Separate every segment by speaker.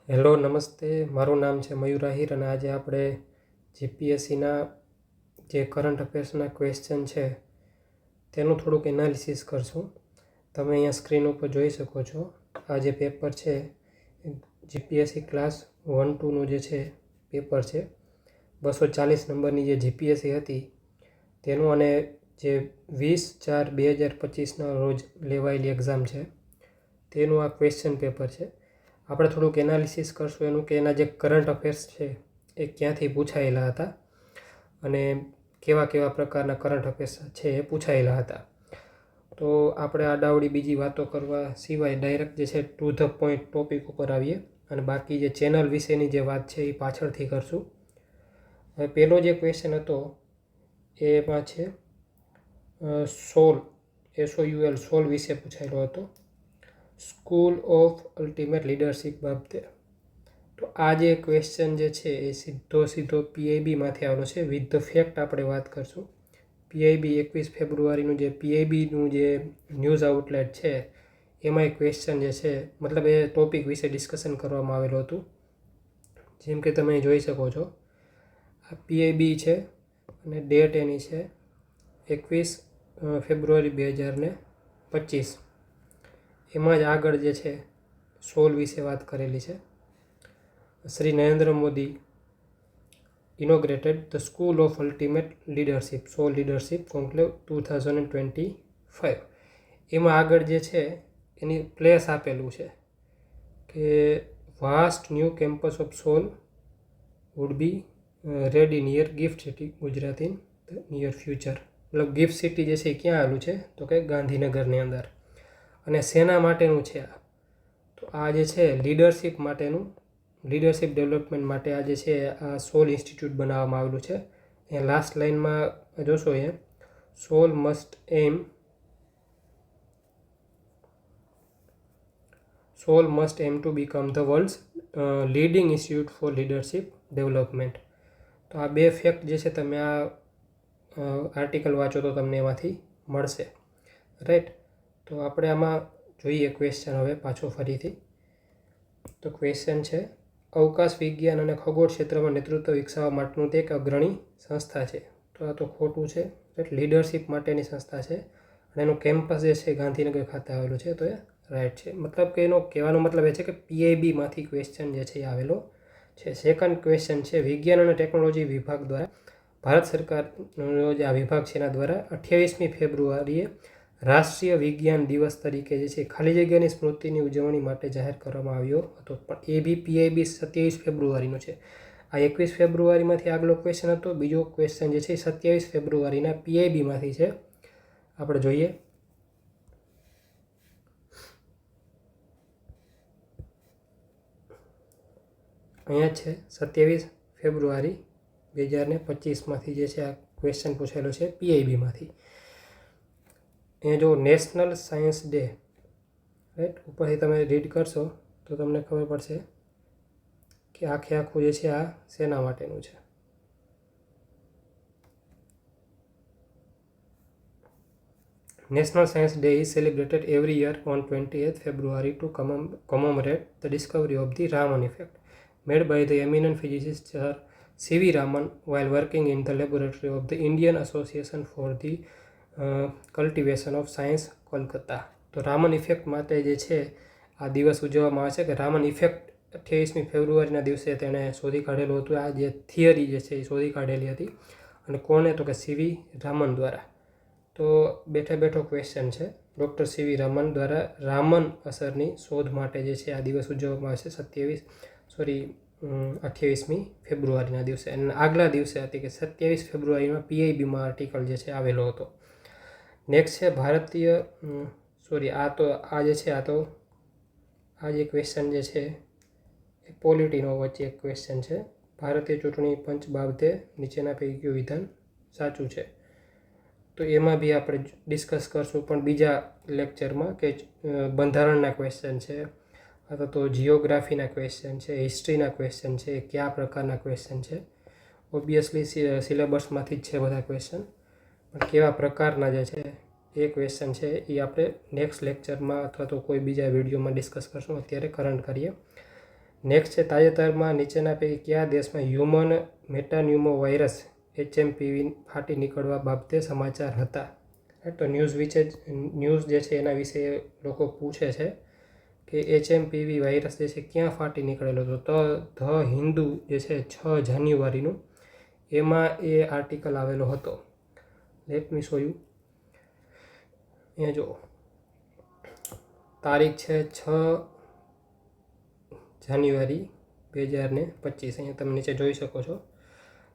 Speaker 1: Hello નમસ્તે, મારું નામ છે મયુર આહિર અને આજે આપણે જીપીએસસીના જે કરંટ અફેર્સના ક્વેશ્ચન છે તેનું થોડુંક એનાલિસિસ કરશું. તમે અહીંયા સ્ક્રીન ઉપર જોઈ શકો છો. આ જે પેપર છે જીપીએસસી ક્લાસ 1-2નું જે છે પેપર છે. 240 નંબરની જે જીપીએસસી હતી તેનું અને જે 20/4/2025ના રોજ લેવાયેલી એક્ઝામ છે તેનું આ ક્વેશ્ચન પેપર છે. આપણે થોડુંક એનાલિસિસ કરશું એનું કે એના જે કરંટ અફેર્સ છે એ ક્યાંથી પૂછાયેલા હતા અને કેવા કેવા પ્રકારના કરંટ અફેર્સ છે એ પૂછાયેલા હતા. તો આપણે આડાવડી બીજી વાતો કરવા સિવાય ડાયરેક્ટ જે છે ટુ ધ પોઈન્ટ ટોપિક ઉપર આવીએ અને બાકી જે ચેનલ વિશેની જે વાત છે એ પાછળથી કરશું. હવે પહેલો જે ક્વેશ્ચન હતો એમાં છે SOUL વિશે પૂછાયેલો હતો, સ્કૂલ ઓફ અલ્ટિમેટ લીડરશિપ બાબતે. તો આ જે ક્વેશ્ચન જે છે એ સીધો પીઆઈબીમાંથી આવેલો છે. વિથ ધ ફેક્ટ આપણે વાત કરશું. પીઆઈબી 21 ફેબ્રુઆરીનું જે પીઆઈબીનું જે ન્યૂઝ આઉટલેટ છે એમાં એ ક્વેશ્ચન જે છે મતલબ એ ટોપિક વિશે ડિસ્કશન કરવામાં આવેલું હતું. જેમ કે તમે જોઈ શકો છો આ પીઆઈબી છે અને ડેટ એની છે 21 ફેબ્રુઆરી 2025. એમાં જ આગળ જે છે સોલ વિશે વાત કરેલી છે. Shri Narendra Modi inaugurated the school of ultimate leadership soul leadership conclave 2025. એમાં આગળ જે છે એની પ્લેસ આપેલું છે કે vast new campus of soul would be ready near GIFT City Gujarat in the near future. મતલબ ગિફ્ટ સિટી જે છે એ ક્યાં આવેલું છે તો કે ગાંધીનગરની અંદર. અને શેના માટેનું છે આ? તો આ જે છે લીડરશિપ માટેનું, લીડરશિપ ડેવલપમેન્ટ માટે આ જે છે આ સોલ ઇન્સ્ટિટ્યૂટ બનાવવામાં આવેલું છે. એ લાસ્ટ લાઇનમાં જોશો એ soul must aim to become the world's leading institute for leadership development. તો આ બે ફેક્ટ જે છે તમે આ આર્ટિકલ વાંચો તો તમને એમાંથી મળશે, રાઈટ. તો આપણે આમાં જોઈએ ક્વેશ્ચન હવે પાછો ફરીથી. તો ક્વેશ્ચન છે અવકાશ વિજ્ઞાન અને ખગોળ ક્ષેત્રમાં નેતૃત્વ વિકસાવવા માટેનું તે એક અગ્રણી સંસ્થા છે. તો આ તો ખોટું છે. લીડરશિપ માટેની સંસ્થા છે અને એનું કેમ્પસ જે છે ગાંધીનગર ખાતે આવેલું છે. તો એ રાઈટ છે. મતલબ કે એનો કહેવાનો મતલબ એ છે કે પીઆઈબીમાંથી ક્વેશ્ચન જે છે એ આવેલો છે. સેકન્ડ ક્વેશ્ચન છે વિજ્ઞાન અને ટેકનોલોજી વિભાગ દ્વારા ભારત સરકારનો જે આ વિભાગ છે એના દ્વારા 28મી ફેબ્રુઆરીએ રાષ્ટ્રીય વિજ્ઞાન દિવસ તરીકે જે છે ખાલી જગ્યાની સ્મૃતિની ઉજવણી માટે જાહેર કરવામાં આવ્યો હતો. પણ એ બી પીઆઈબી 27 ફેબ્રુઆરીનું છે. આ 21 ફેબ્રુઆરીમાંથી આગલો ક્વેશ્ચન હતો. બીજો ક્વેશ્ચન જે છે એ 27 ફેબ્રુઆરીના પીઆઈબીમાંથી છે. આપણે જોઈએ. અહીંયા છે 27 ફેબ્રુઆરી 2025માંથી જે છે આ ક્વેશ્ચન પૂછેલો છે પીઆઈબીમાંથી. અહીંયા જો નેશનલ સાયન્સ ડે, રાઈટ, ઉપરથી તમે રીડ કરશો તો તમને ખબર પડશે કે આખું જે છે આ શેના માટેનું છે. National science day is celebrated every year on 28th February to commemorate the discovery of the Raman effect made by the eminent physicist Sir C.V. Raman while working in the laboratory of the Indian Association for the cultivation of science Kolkata. તો Raman effect માટે જે છે આ દિવસ ઉજવવામાં આવે છે કે રામન ઇફેક્ટ 28મી ફેબ્રુઆરીના દિવસે તેણે શોધી કાઢેલું હતું. આ જે થિયરી જે છે એ શોધી કાઢેલી હતી અને કોણે તો કે સીવી રામન દ્વારા. તો બેઠો ક્વેશ્ચન છે ડૉક્ટર સીવી રામન દ્વારા રામન અસરની શોધ માટે જે છે આ દિવસ ઉજવવામાં આવે છે 28મી ફેબ્રુઆરીના દિવસે. અને આગલા દિવસે હતી કે 27 ફેબ્રુઆરીમાં પીઆઈબીમાં આર્ટિકલ જે છે આવેલો હતો. નેક્સ્ટ છે ભારતીય આ જે ક્વેશ્ચન જે છે એ પોલિટીનો વચ્ચે એક ક્વેશ્ચન છે. ભારતીય ચૂંટણી પંચ બાબતે નીચેના પૈકી કયું વિધાન સાચું છે? તો એમાં બી આપણે ડિસ્કસ કરશું પણ બીજા લેક્ચરમાં કે બંધારણના ક્વેશ્ચન છે અથવા તો જિયોગ્રાફીના ક્વેશ્ચન છે, હિસ્ટ્રીના ક્વેશ્ચન છે, એ કયા પ્રકારના ક્વેશ્ચન છે. ઓબ્વિયસલી સિલેબસમાંથી જ છે બધા ક્વેશ્ચન, પણ કેવા પ્રકારના જે છે એ ક્વેશ્ચન છે એ આપણે નેક્સ્ટ લેક્ચરમાં અથવા તો કોઈ બીજા વિડીયોમાં ડિસ્કસ કરશું. અત્યારે કરંટ કરીએ. નેક્સ્ટ છે, તાજેતરમાં નીચેના પૈકી કયા દેશમાં હ્યુમન મેટાન્યુમો વાયરસ HMPV ફાટી નીકળવા બાબતે સમાચાર હતા? તો ન્યૂઝ જે છે એના વિશે લોકો પૂછે છે કે HMPV વાયરસ જે છે ક્યાં ફાટી નીકળેલો હતો. તો ધ હિન્દુ જે છે 6 જાન્યુઆરીનું એમાં એ આર્ટિકલ આવેલો હતો. Late me show you. અહીંયા જો તારીખ છે 6 જાન્યુઆરી 2025. અહીંયા તમે નીચે જોઈ શકો છો.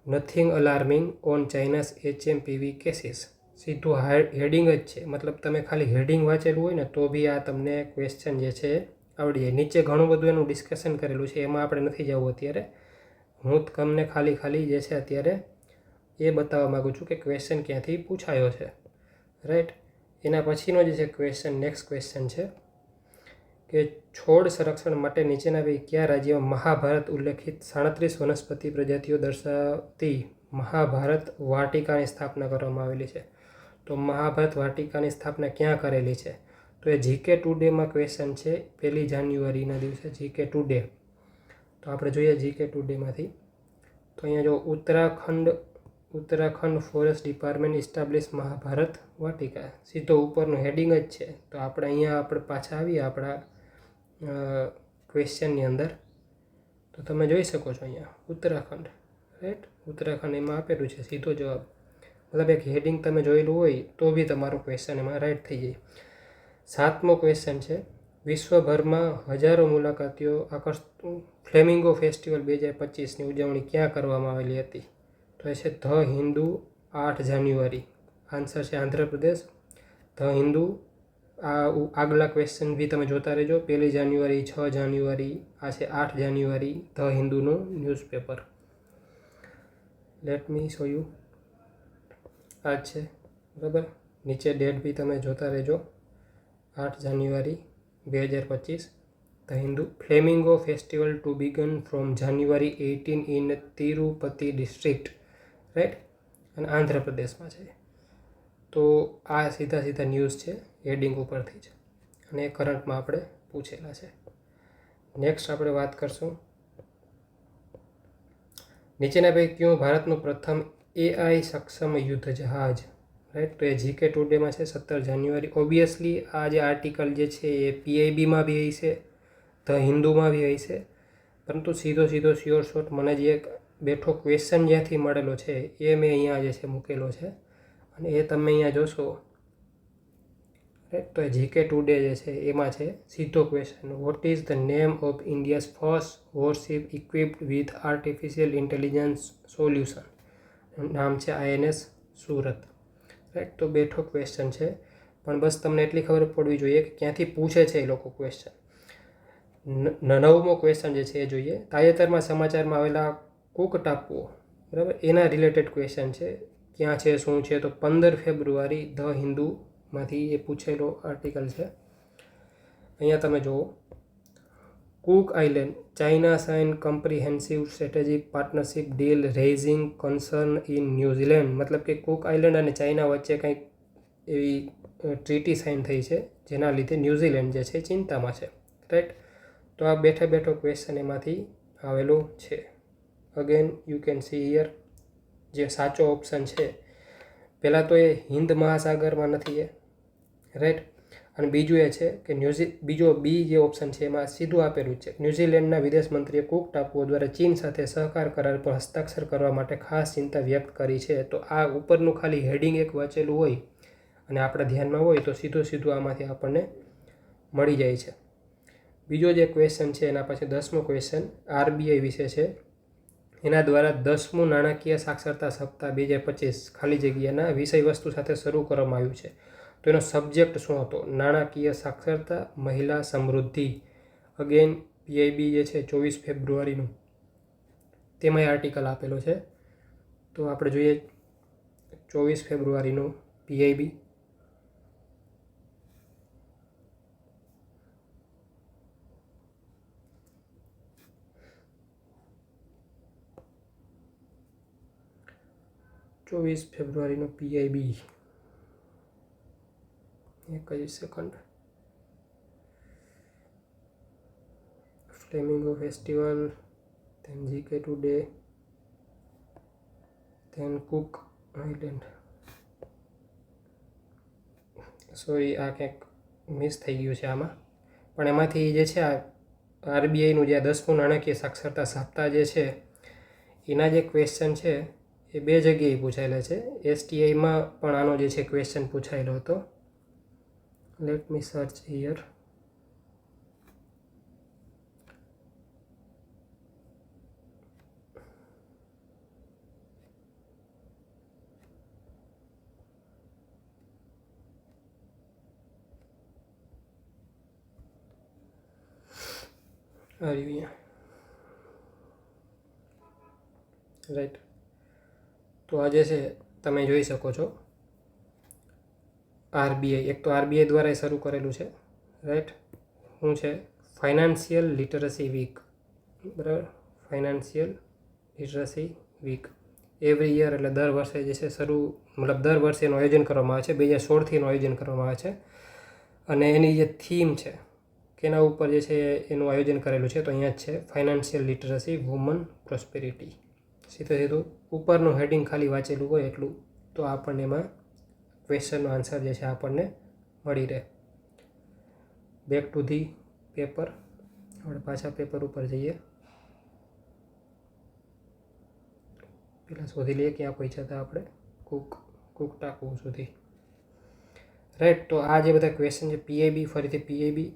Speaker 1: Nothing alarming on China's HMPV cases. સીધું હેડિંગ જ છે, મતલબ તમે ખાલી હેડિંગ વાંચેલું હોય ને તો બી આ તમને ક્વેશ્ચન જે છે આવડી જાય. નીચે ઘણું બધું એનું ડિસ્કશન કરેલું છે, એમાં આપણે નથી જવું અત્યારે. હું તમને ખાલી જે છે અત્યારે એ બતાવવા માગું છું કે ક્વેશ્ચન ક્યાંથી પૂછાયો છે, રાઈટ. એના પછીનો જે છે ક્વેશ્ચન, નેક્સ્ટ ક્વેશ્ચન છે કે છોડ સંરક્ષણ માટે નીચેના પૈકી કયા રાજ્યમાં મહાભારત ઉલ્લેખિત 37 વનસ્પતિ પ્રજાતિઓ દર્શાવતી મહાભારત વાટિકાની સ્થાપના કરવામાં આવેલી છે? તો મહાભારત વાટિકાની સ્થાપના ક્યાં કરેલી છે? તો એ GK ટુડેમાં ક્વેશ્ચન છે, 1 જાન્યુઆરીના દિવસે GK ટુડે. તો આપણે જોઈએ GK ટુડેમાંથી. તો અહીંયા જો Uttarakhand forest department establish Mahabharat Vatika, સીધો ઉપરનું હેડિંગ જ છે. તો આપણે પાછા આવીએ આપણા ક્વેશ્ચનની અંદર. તો તમે જોઈ શકો છો અહીંયા ઉત્તરાખંડ, રાઈટ. ઉત્તરાખંડ એમાં આપેલું છે સીધો જવાબ. મતલબ એક હેડિંગ તમે જોયેલું હોય તો બી તમારું ક્વેશ્ચન એમાં રાઈટ થઈ જાય. 7મો ક્વેશ્ચન છે, વિશ્વભરમાં હજારો મુલાકાતીઓ આકર્ષતું ફ્લેમિંગો ફેસ્ટિવલ 2025ની ઉજવણી ક્યાં કરવામાં આવેલી હતી? તો એ છે ધ હિન્દુ 8 જાન્યુઆરી. આન્સર છે આંધ્રપ્રદેશ. ધ હિન્દુ. આગલા ક્વેશ્ચન બી તમે જોતા રહેજો. 1 જાન્યુઆરી, 6 જાન્યુઆરી, આ છે 8 જાન્યુઆરી ધ હિન્દુનું newspaper. Let me show you. આ જ છે, બરાબર. નીચે ડેટ બી તમે જોતા રહેજો. 8 January 2025 the Hindu. Flamingo festival to begin from January 18 in Tirupati district, right. અને આંધ્રપ્રદેશમાં છે. તો આ સીધા ન્યૂઝ છે હેડિંગ ઉપરથી જ, અને કરંટમાં આપણે પૂછેલા છે. નેક્સ્ટ આપણે વાત કરશું, નીચેના પૈકી કયું ભારતનું પ્રથમ AI સક્ષમ યુદ્ધ જહાજ? રાઈટ. તો એ GK ટુડેમાં છે 17 જાન્યુઆરી. ઓબ્વિયસલી આ જે આર્ટિકલ જે છે એ PIBમાં બી હશે, ધ હિન્દુમાં બી હશે, પરંતુ સીધો શ્યોર શોર્ટ મને જે એક બેઠો ક્વેશ્ચન જ્યાંથી મળેલો છે એ મેં અહીંયા જે છે મૂકેલો છે, અને એ તમે અહીંયા જોશો, રાઈટ. તો એ GK ટુડે જે છે એમાં છે સીધો question, what is the name of India's first warship equipped with artificial intelligence solution? નામ છે INS સુરત, રાઈટ. તો બેઠો ક્વેશ્ચન છે, પણ બસ તમને એટલી ખબર પડવી જોઈએ કે ક્યાંથી પૂછે છે એ લોકો ક્વેશ્ચન. 9મો ક્વેશ્ચન જે છે એ જોઈએ. તાજેતરમાં સમાચારમાં આવેલા કુક ટાપુઓ, બરાબર, એના રિલેટેડ ક્વેશ્ચન છે. ક્યાં છે, શું છે? તો 15 ફેબ્રુઆરી ધ હિન્દુમાંથી એ પૂછેલો આર્ટિકલ છે. અહીંયા તમે જુઓ, Cook Island, China sign comprehensive strategic partnership deal raising concern in New Zealand. મતલબ કે કુક આઇલેન્ડ અને ચાઇના વચ્ચે કંઈક એવી ટ્રીટી સાઇન થઈ છે જેના લીધે ન્યૂઝીલેન્ડ જે છે ચિંતામાં છે, રાઈટ. તો આ બેઠો ક્વેશ્ચન એમાંથી આવેલું છે. Again you can see here જે સાચો ઓપ્શન છે, પહેલાં તો એ હિન્દ મહાસાગરમાં નથી એ, રાઈટ. અને બીજું એ છે કે બીજો બી જે ઓપ્શન છે એમાં સીધું આપેલું છે, ન્યૂઝીલેન્ડના વિદેશ મંત્રીએ કુક ટાપુઓ દ્વારા ચીન સાથે સહકાર કરાર પર હસ્તાક્ષર કરવા માટે ખાસ ચિંતા વ્યક્ત કરી છે. તો આ ઉપરનું ખાલી હેડિંગ એક વાંચેલું હોય અને આપણા ધ્યાનમાં હોય તો સીધું આમાંથી આપણને મળી જાય છે. બીજો જે ક્વેશ્ચન છે એના પછી 10મો ક્વેશ્ચન RBI વિશે છે. એના દ્વારા 10મું નાણાકીય સાક્ષરતા સપ્તાહ 2025 ખાલી જગ્યાના વિષય વસ્તુ સાથે શરૂ કરવામાં આવ્યું છે. તો એનો સબ્જેક્ટ શું હતો? નાણાકીય સાક્ષરતા, મહિલા સમૃદ્ધિ. અગેન PIB જે છે 24 ફેબ્રુઆરીનું, તેમાં આર્ટિકલ આપેલો છે. તો આપણે જોઈએ 24 ફેબ્રુઆરીનું PIB. PIB, એક જ second. Flamingo festival, then GK today, then Cook island. Sorry, આ ક્યાંક મિસ થઈ ગયું છે આમાં, પણ એમાંથી જે છે આ આરબીઆઈનું જે 10મું નાણાકીય સાક્ષરતા સપ્તાહ જે છે એના જે ક્વેશ્ચન છે એ 2 જગ્યાએ પૂછાયેલા છે. એસટીઆઈમાં પણ આનો જે છે ક્વેશ્ચન પૂછાયેલો હતો. Let me search here. અહીંયા રાઈટ. તો આજે છે તમે જોઈ શકો છો આરબીઆઈ, એક તો આરબીઆઈ દ્વારા શરૂ કરેલું છે રાઈટ. શું છે? ફાઇનાન્શિયલ લિટરસી વીક, બરાબર. Financial literacy week every year, એટલે દર વર્ષે જે છે મતલબ દર વર્ષે એનું આયોજન કરવામાં આવે છે. 2016થી એનું આયોજન કરવામાં આવે છે. અને એની જે થીમ છે કે એના ઉપર જે છે એનું આયોજન કરેલું છે. તો અહીંયા જ છે ફાઇનાન્શિયલ લિટરસી, વુમન પ્રોસ્પેરિટી. સીધું ઉપરનું હેડિંગ ખાલી વાંચેલું હોય એટલું તો આપણને એમાં ક્વેશ્ચનનો આન્સર જે છે આપણને મળી રહે. Back to the paper. આપણે પાછા પેપર ઉપર જઈએ. પહેલાં શોધી લઈએ ક્યાં પહોંચ્યા હતા આપણે. કુક ટાપુ સુધી રાઈટ. તો આ જે બધા ક્વેશ્ચન છે પીઆઈબી, ફરીથી પીઆઈબી,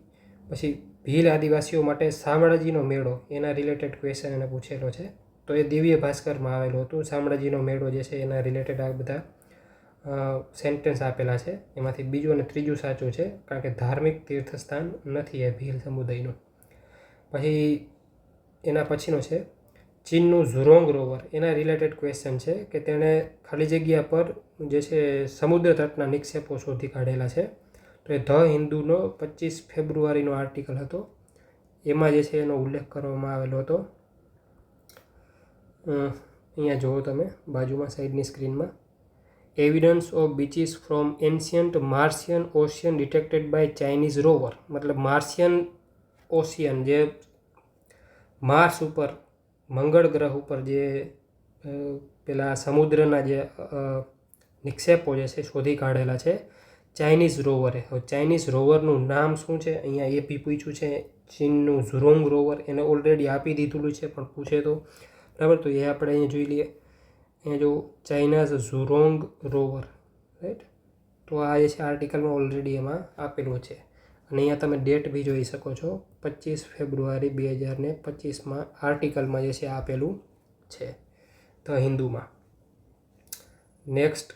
Speaker 1: પછી ભીલ આદિવાસીઓ માટે શામળાજીનો મેળો, એના રિલેટેડ ક્વેશ્ચન એને પૂછેલો છે. તો એ દિવ્ય ભાસ્કરમાં આવેલું હતું. શામળાજીનો મેળો જે છે એના રિલેટેડ આ બધા સેન્ટેન્સ આપેલા છે. એમાંથી બીજું અને ત્રીજું સાચું છે, કારણ કે ધાર્મિક તીર્થસ્થાન નથી એ ભીલ સમુદાયનું. પછી એના પછીનો છે ચીનનું ઝુરોંગ રોવર, એના રિલેટેડ ક્વેશ્ચન છે કે તેણે ખાલી જગ્યા પર જે છે સમુદ્ર તટના નિક્ષેપો શોધી કાઢેલા છે. તો એ ધ હિન્દુનો 25 ફેબ્રુઆરીનો આર્ટિકલ હતો. એમાં જે છે એનો ઉલ્લેખ કરવામાં આવેલો હતો. અહીંયા જુઓ તમે બાજુમાં સાઈડની સ્ક્રીનમાં. Evidence of beaches from ancient Martian ocean detected by Chinese rover. મતલબ માર્શિયન ઓશિયન, જે માર્સ ઉપર, મંગળ ગ્રહ ઉપર જે પેલા સમુદ્રના જે નિક્ષેપો જે છે શોધી કાઢેલા છે ચાઇનીઝ રોવરે. હવે ચાઇનીઝ રોવરનું નામ શું છે અહીંયા એ બી પૂછ્યું છે. ચીનનું ઝુરોંગ રોવર એને ઓલરેડી આપી દીધેલું છે, પણ પૂછે તો બરાબર. તો એ આપણે અહીંયા જોઈ લઈએ. અહીંયા જો ચાઇનાઝ ઝુરોંગ રોવર રાઈટ. તો આ જે છે આર્ટિકલમાં ઓલરેડી એમાં આપેલું છે. અને અહીંયા તમે ડેટ બી જોઈ શકો છો, 25 ફેબ્રુઆરી 2025માં આર્ટિકલમાં જે છે આપેલું છે ધ હિન્દુમાં. નેક્સ્ટ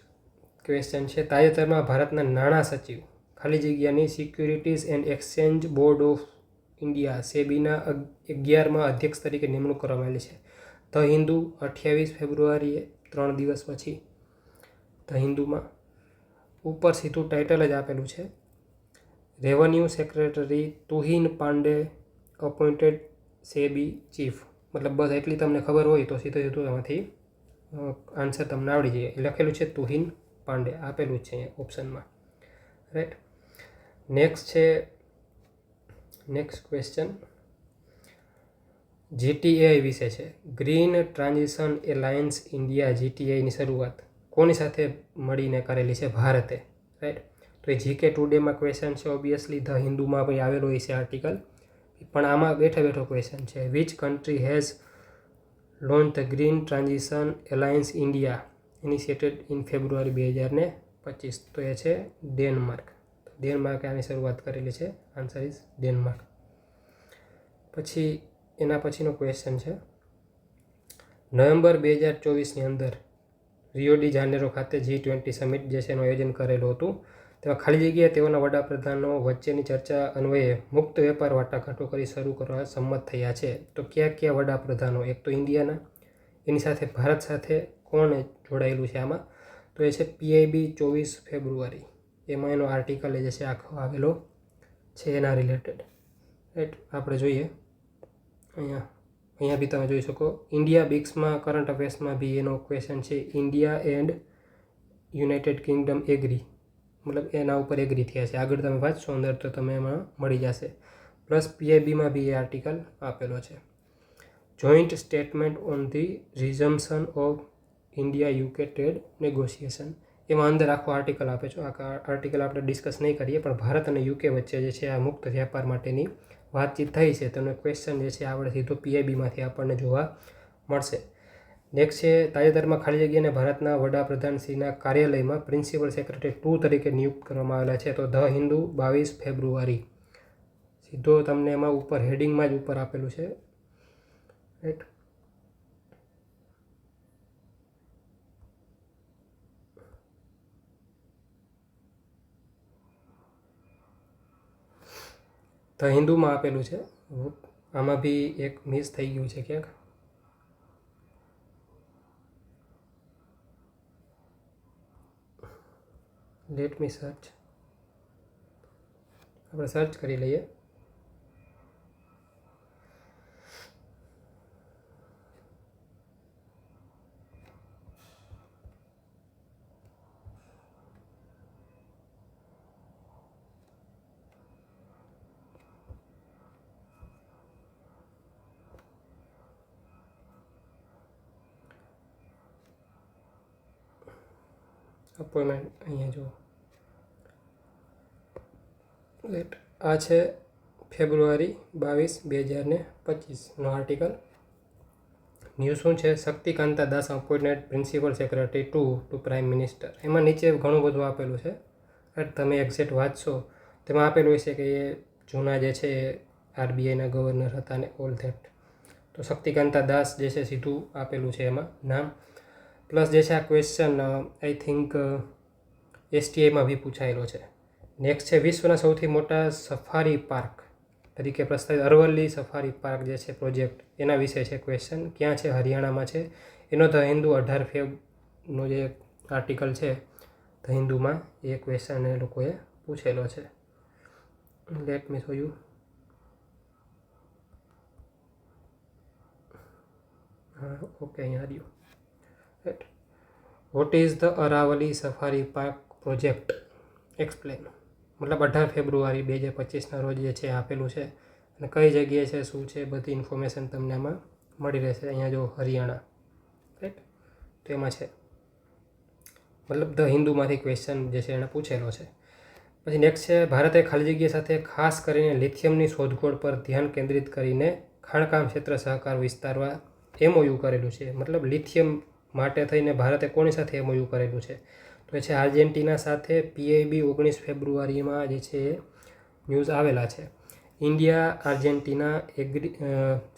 Speaker 1: ક્વેશ્ચન છે તાજેતરમાં ભારતના નાણાં સચિવ ખાલી જગ્યાની securities and exchange board of India સેબીના 11મા અધ્યક્ષ તરીકે નિમણૂક કરવામાં આવેલી છે. ધ હિન્દુ 28 ફેબ્રુઆરીએ, 3 દિવસ પછી ધ હિન્દુમાં ઉપર સીધું ટાઇટલ જ આપેલું છે. Revenue secretary Tuhin Pande appointed SEBI chief. મતલબ બસ એટલી તમને ખબર હોય તો સીધું એમાંથી આન્સર તમને આવડી જાય. લખેલું છે તુહિન પાંડે, આપેલું જ છે અહીંયા ઓપ્શનમાં રાઈટ. નેક્સ્ટ ક્વેશ્ચન જીટીએઆઈ વિશે છે. ગ્રીન ટ્રાન્ઝિશન એલાયન્સ ઇન્ડિયા, જીટીએઆઈની શરૂઆત કોની સાથે મળીને કરેલી છે? ભારતે રાઈટ. તો એ જીકે ટુડેમાં ક્વેશ્ચન છે. ઓબ્વિયસલી ધ હિન્દુમાં ભાઈ આવેલો હોય છે આર્ટિકલ, પણ આમાં બેઠો ક્વેશ્ચન છે. Which country has launch the green transition alliance India initiated in February 2025? તો એ છે ડેનમાર્ક. ડેનમાર્કે આની શરૂઆત કરેલી છે. Answer is Denmark. પછી એના પછીનો ક્વેશ્ચન છે નવેમ્બર 2024ની અંદર રિયો ડી જાનેરો ખાતે G20 સમિટ જે છે એનું આયોજન કરેલું હતું. તેમાં ખાલી જગ્યાએ તેઓના વડાપ્રધાનો વચ્ચેની ચર્ચા અન્વયે મુક્ત વેપાર વાટાઘાટો કરી શરૂ કરવા સંમત થયા છે. તો કયા વડાપ્રધાનો? એક તો ઇન્ડિયાના, એની સાથે ભારત સાથે કોણ જોડાયેલું છે આમાં? તો એ છે પીઆઈબી 24 ફેબ્રુઆરી. એમાં એનો આર્ટિકલ જે છે આખો આવેલો છે એના રિલેટેડ રાઈટ. આપણે જોઈએ અહીંયા બી તમે જોઈ શકો. ઇન્ડિયા બિક્સમાં કરંટ અફેર્સમાં બી એનો ક્વેશ્ચન છે. India and United Kingdom agree, મતલબ એના ઉપર એગ્રી થયા છે. આગળ તમે વાંચશો અંદર તો તમે એમાં મળી જશે. પ્લસ પીઆઈબીમાં બી એ આર્ટિકલ આપેલો છે. Joint statement on the resumption of India UK trade negotiation, એમાં અંદર આખો આર્ટિકલ આપે છે. આ આર્ટિકલ આપણે ડિસ્કસ નહીં કરીએ, પણ ભારત અને યુકે વચ્ચે જે છે આ મુક્ત વ્યાપાર માટેની વાતચીત થઈ છે. તેનો ક્વેશ્ચન જે છે આપણે સીધો પીઆઈબીમાંથી આપણને જોવા મળશે. નેક્સ્ટ છે, તાજેતરમાં ખાલી જગ્યાને ભારતના વડાપ્રધાનશ્રીના કાર્યાલયમાં પ્રિન્સિપલ સેક્રેટરી 2 તરીકે નિયુક્ત કરવામાં આવેલા છે. તો ધ હિન્દુ 22 ફેબ્રુઆરી, સીધો તમને એમાં ઉપર હેડિંગમાં જ ઉપર આપેલું છે. રાઈટ. ધ હિન્દુમાં આપેલું છે. આમાં બી એક મિસ થઈ ગયું છે ક્યાંક. Let me search. આપણે સર્ચ કરી લઈએ. અપોઇન્ટમેન્ટ અહીંયા જુઓ. લેટ, આ છે ફેબ્રુઆરી 22, 2025નો આર્ટિકલ. ન્યૂઝ શું છે? Shaktikanta Das appointed principal secretary to prime minister. એમાં નીચે ઘણું બધું આપેલું છે. તમે એક્ઝેક્ટ વાંચશો તેમાં આપેલું છે કે એ જૂના જે છે આરબીઆઈના ગવર્નર હતા ને ઓલ ધેટ. તો શક્તિકાંતા દાસ જે છે સીધું આપેલું છે એમાં નામ. પ્લસ જે છે આ ક્વેશ્ચન આઈ થિંક એસટીઆઈમાં બી પૂછાયેલો છે. નેક્સ્ટ છે, વિશ્વના સૌથી મોટા સફારી પાર્ક તરીકે પ્રસ્તાવિત અરવલ્લી સફારી પાર્ક જે છે પ્રોજેક્ટ, એના વિશે છે ક્વેશ્ચન. ક્યાં છે? હરિયાણામાં છે. એનો ધ હિન્દુ 18 ફેબ્રુઆરીનો જે આર્ટિકલ છે ધ હિન્દુમાં, એ ક્વેશ્ચન એ લોકોએ પૂછેલો છે. Late me show you. હા, ઓકે, અહીંયા આવ્યું. Right. Vote is the Aravalli safari park project? Explain. મતલબ 18 ફેબ્રુઆરી 2025ના રોજ જે છે આપેલું છે, અને કઈ જગ્યાએ છે, શું છે, બધી ઇન્ફોર્મેશન તમને આમાં મળી રહેશે. અહીંયા જો હરિયાણા, રાઈટ, તો એમાં છે. મતલબ ધ હિન્દુમાંથી ક્વેશ્ચન જે છે એણે પૂછેલો છે. પછી નેક્સ્ટ છે, ભારતે ખાલી જગ્યા સાથે ખાસ કરીને લિથિયમની શોધખોળ પર ધ્યાન કેન્દ્રિત કરીને ખાણકામ ક્ષેત્ર સહકાર વિસ્તારવા એમઓયુ કરેલું છે. મતલબ લિથિયમ માટે થઈને ભારતે કોની સાથે એમઓયુ કરેલું છે? તો એ છે આર્જેન્ટિના સાથે. પીઆઈબી 19 ફેબ્રુઆરીમાં જે છે એ ન્યૂઝ આવેલા છે. India Argentina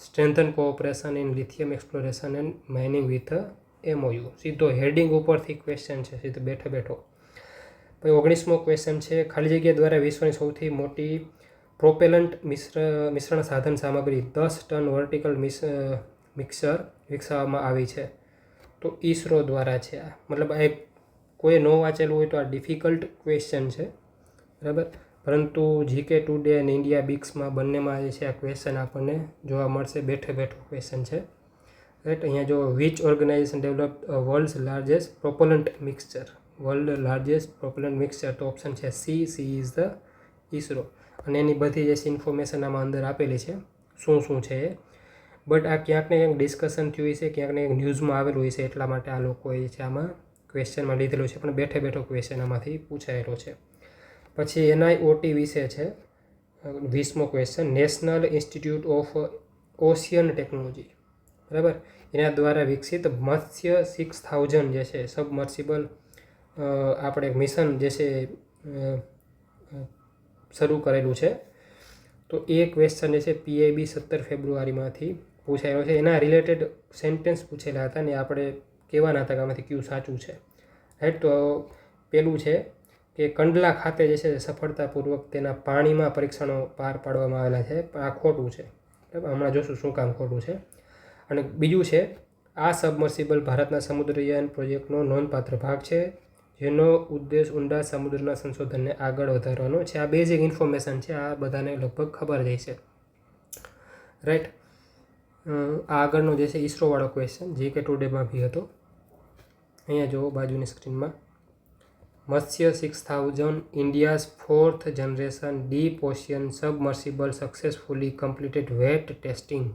Speaker 1: strengthen cooperation in lithium exploration and mining with MOU. સીધો હેડિંગ ઉપરથી ક્વેશ્ચન છે, સીધો બેઠો બેઠો. પછી 19મો ક્વેશ્ચન છે, ખાલી જગ્યા દ્વારા વિશ્વની સૌથી મોટી પ્રોપેલન્ટ મિશ્રણ સાધન સામગ્રી 10 ટન વર્ટિકલ મિક્સર વિકસાવવામાં આવી છે. તો ઈસરો દ્વારા છે આ. મતલબ આ એક કોઈ ન વાંચેલું હોય તો આ ડિફિકલ્ટ ક્વેશ્ચન છે, બરાબર. પરંતુ જીકે ટુડે અને ઇન્ડિયા બિક્સમાં બંનેમાં જે છે આ ક્વેશ્ચન આપણને જોવા મળશે. બેઠે બેઠો ક્વેશ્ચન છે, રાઈટ. અહીંયા જો which organization develop world's largest propellant mixture? World largest propellant mixture, તો ઓપ્શન છે સી ઇઝ ધ ઈસરો. અને એની બધી જે ઇન્ફોર્મેશન આમાં અંદર આપેલી છે, શું શું છે એ. બટ આ ક્યાંક ને ક્યાંક ડિસ્કશન થયું છે, ક્યાંક ને ક્યાંક ન્યૂઝમાં આવેલું હોય છે, એટલા માટે આ લોકોએ છે આમાં ક્વેશ્ચનમાં લીધેલું છે. પણ બેઠે બેઠો ક્વેશ્ચન આમાંથી પૂછાયેલો છે. પછી એનઆઈઓટી વિશે છે 20મો question, national institute of ocean technology, બરાબર. એના દ્વારા વિકસિત મત્સ્ય 6000 જે છે સબમર્સિબલ આપણે મિશન જે છે શરૂ કરેલું છે. તો એ ક્વેશ્ચન જે છે પીઆઈબી 17 ફેબ્રુઆરીમાંથી પૂછાયેલો છે. એના રિલેટેડ સેન્ટેન્સ પૂછેલા હતા ને આપણે કહેવાના હતા કે આમાંથી કયું સાચું છે, રાઈટ. તો પેલું છે કે કંડલા ખાતે જે છે સફળતાપૂર્વક તેના પાણીમાં પરીક્ષણો પાર પાડવામાં આવેલા છે. આ ખોટું છે, હમણાં જોશું શું કામ ખોટું છે. અને બીજું છે, આ સબમર્સિબલ ભારતના સમુદ્રયાન પ્રોજેક્ટનો નોંધપાત્ર ભાગ છે, જેનો ઉદ્દેશ ઊંડા સમુદ્રના સંશોધનને આગળ વધારવાનો છે. આ બેઝિક ઇન્ફોર્મેશન છે, આ બધાને લગભગ ખબર જ છે, રાઈટ. આ આગળનો જે છે ઈસરોવાળો ક્વેશ્ચન જીકે ટુડેમાં બી હતો. અહીંયા જુઓ બાજુની સ્ક્રીનમાં, મત્સ્ય 6000 India's 4th generation deep ocean submersible successfully completed wet testing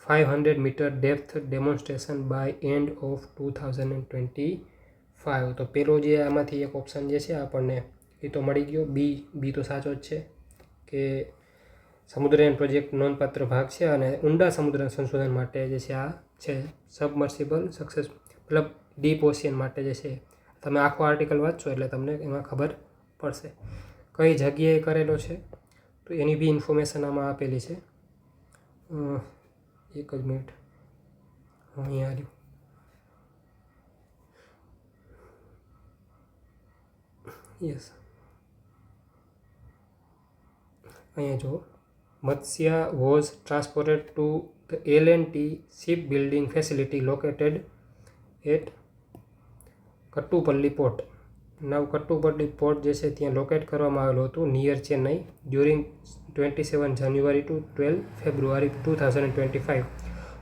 Speaker 1: 500 meter depth demonstration by end of 2025. તો પેલો જે આમાંથી એક ઓપ્શન જે છે આપણને એ તો મળી ગયો. બી તો સાચો જ છે કે સમુદ્રયાન પ્રોજેક્ટ નોંધપાત્ર ભાગ છે અને ઊંડા સમુદ્ર સંશોધન માટે જે છે આ છે સબમર્સિબલ સક્સેસ મતલબ ડીપ ઓશિયન માટે જે છે. તમે આખો આર્ટિકલ વાંચશો એટલે તમને એમાં ખબર પડશે કઈ જગ્યાએ કરેલો છે. તો એની બી ઇન્ફોર્મેશન આમાં આપેલી છે. એક જ મિનિટ, અહીંયા આવ્યું. યસ, અહીંયા જો Matsya was transported to the L&T ship building facility located at Kattupalli port. નવ કટ્ટુપલ્લી પોર્ટ જે છે ત્યાં લોકેટ કરવામાં આવેલું હતું near Chennai during 27 January to 12 February 2025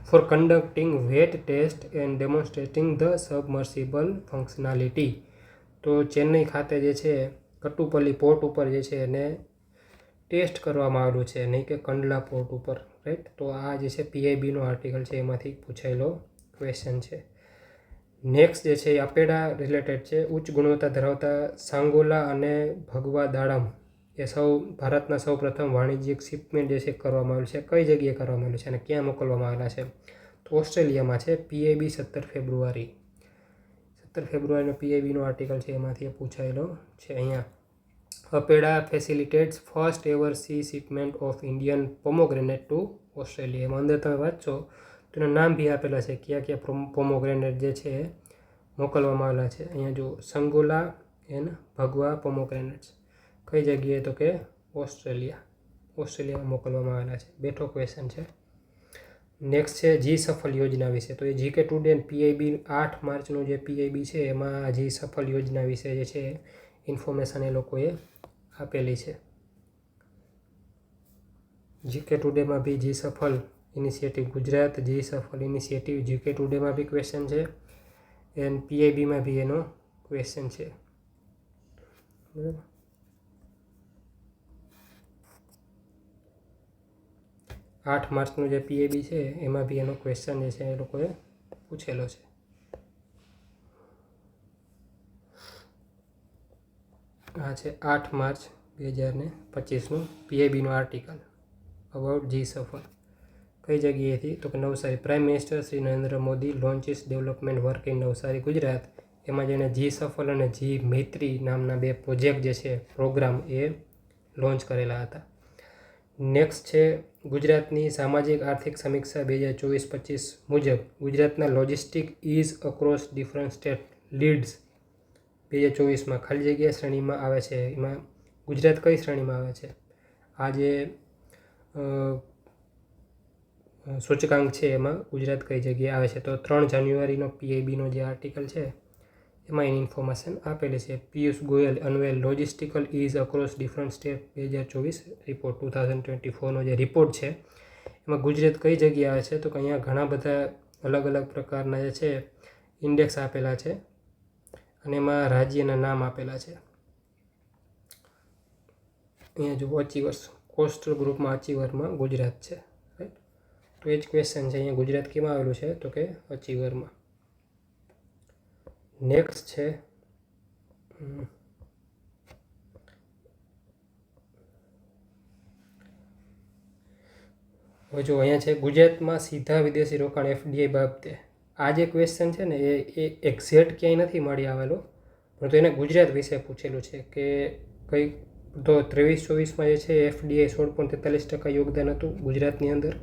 Speaker 1: for conducting wet test and demonstrating the submersible functionality. તો ચેન્નઈ ખાતે જે છે કટ્ટુપલ્લી પોર્ટ ઉપર જે છે એને ટેસ્ટ કરવામાં આવેલું છે, નહીં કે કંડલા પોર્ટ ઉપર, રાઈટ. તો આ જે છે PIBનો આર્ટિકલ છે એમાંથી પૂછાયેલો ક્વેશ્ચન છે. નેક્સ્ટ જે છે એ અપેડા રિલેટેડ છે. ઉચ્ચ ગુણવત્તા ધરાવતા સાંગોલા અને ભગવા દાડમ એ ભારતના સૌ પ્રથમ વાણિજ્યિક શિપમેન્ટ જે છે કરવામાં આવેલું છે. કઈ જગ્યાએ કરવામાં આવેલું છે અને ક્યાં મોકલવામાં આવેલા છે? તો ઓસ્ટ્રેલિયામાં છે. PIB 17 ફેબ્રુઆરીનો PIBનો આર્ટિકલ છે એમાંથી એ પૂછાયેલો છે. અહીંયા APEDA facilitates first ever sea shipment of Indian pomegranate to Australia. એમાં અંદર તમે વાંચો તો એના નામ બી આપેલા છે ક્યાં ક્યાં પોમોગ્રેનેટ જે છે એ મોકલવામાં આવેલા છે. અહીંયા જો સંગોલા એન્ડ ભગવા પોમોગ્રેનેટ્સ કઈ જગ્યાએ? તો કે ઓસ્ટ્રેલિયામાં મોકલવામાં આવેલા છે. બેઠો ક્વેશ્ચન છે. નેક્સ્ટ છે જી સફળ યોજના વિશે. તો એ GK ટુડે એન્ડ PIB 8 માર્ચનું જે PIB છે એમાં જી સફળ યોજના વિશે જે છે ઇન્ફોર્મેશન એ લોકોએ આપેલી છે. GK ટુડેમાં બી જી સફળ ઇનિશિયેટિવ ગુજરાત, જી સફળ ઇનિશિયેટિવ GK ટુડેમાં બી ક્વેશ્ચન છે એન્ડ PIBમાં બી એનો ક્વેશ્ચન છે. બરાબર. 8 માર્ચનું જે PIB છે એમાં બી એનો ક્વેશ્ચન જે છે એ લોકોએ પૂછેલો છે. આ છે 8 માર્ચ 2025નું PIBનો આર્ટિકલ અબાઉટ જી સફળ. કઈ જગ્યાએથી? તો કે Navsari. Prime minister Shri Narendra Modi launches development work in Navsari Gujarat. એમાં જેને જી સફળ અને જી મૈત્રી નામના 2 પ્રોજેક્ટ જે છે પ્રોગ્રામ એ લોન્ચ કરેલા હતા. નેક્સ્ટ છે ગુજરાતની સામાજિક આર્થિક સમીક્ષા 2024-25 મુજબ ગુજરાતના logistic ease across different state LEADS 2024માં ખાલી જગ્યા શ્રેણીમાં આવે છે. એમાં ગુજરાત કઈ શ્રેણીમાં આવે છે? આ જે સૂચકાંક છે એમાં ગુજરાત કઈ જગ્યાએ આવે છે? તો 3 જાન્યુઆરીનો PIBનો જે આર્ટિકલ છે એમાં એની ઇન્ફોર્મેશન આપેલી છે. Piyush Goyal unveil logistical ease across different state 2024 report 2024નો જે રિપોર્ટ છે એમાં ગુજરાત કઈ જગ્યાએ આવે છે? તો કે અહીંયા ઘણા બધા અલગ અલગ પ્રકારના જે છે ઇન્ડેક્સ આપેલા છે અને એમાં રાજ્યના નામ આપેલા છે. અહીંયા જો અચીવર્સ કોસ્ટલ ગ્રુપમાં અચીવરમાં ગુજરાત છે, રાઈટ. તો એ જ ક્વેશ્ચન છે અહીંયા ગુજરાત કેમાં આવેલું છે? તો કે અચીવરમાં. નેક્સ્ટ છે હવે જો અહીંયા છે ગુજરાતમાં સીધા વિદેશી રોકાણ FDI બાબતે. આ જે ક્વેશ્ચન છે ને એ એક્ઝેક્ટ ક્યાંય નથી મળી આવેલો, પરંતુ એને ગુજરાત વિશે પૂછેલું છે કે કઈ. તો 23-24માં જે છે FDI 16.43% યોગદાન હતું ગુજરાતની અંદર,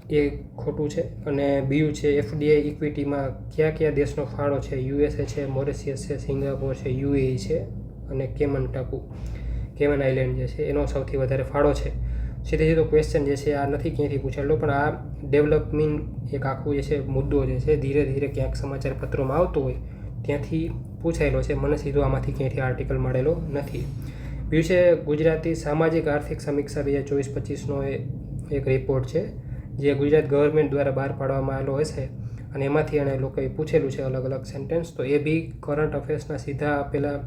Speaker 1: એ ખોટું છે. અને બીજું છે FDI ઇક્વિટીમાં કયા કયા દેશનો ફાળો છે? USA છે, મોરિશિયસ છે, સિંગાપોર છે, UAE છે અને કેમન આઇલેન્ડ જે છે એનો સૌથી વધારે ફાળો છે. સીધો ક્વેશ્ચન જે છે આ નથી ક્યાંયથી પૂછેલો, પણ આ ડેવલપમેન્ટ એક આખું જે છે મુદ્દો જે છે ધીરે ધીરે ક્યાંક સમાચાર પત્રોમાં આવતો હોય ત્યાંથી પૂછાયેલો છે. મને સીધો આમાંથી ક્યાંયથી આર્ટિકલ મળેલો નથી. બીજું છે ગુજરાતી સામાજિક આર્થિક સમીક્ષા 2024-25નો એક રિપોર્ટ છે જે ગુજરાત ગવર્મેન્ટ દ્વારા બહાર પાડવામાં આવેલો હશે અને એમાંથી એણે લોકોએ પૂછેલું છે અલગ અલગ સેન્ટેન્સ. તો એ બી કરંટ અફેર્સના સીધા આપેલા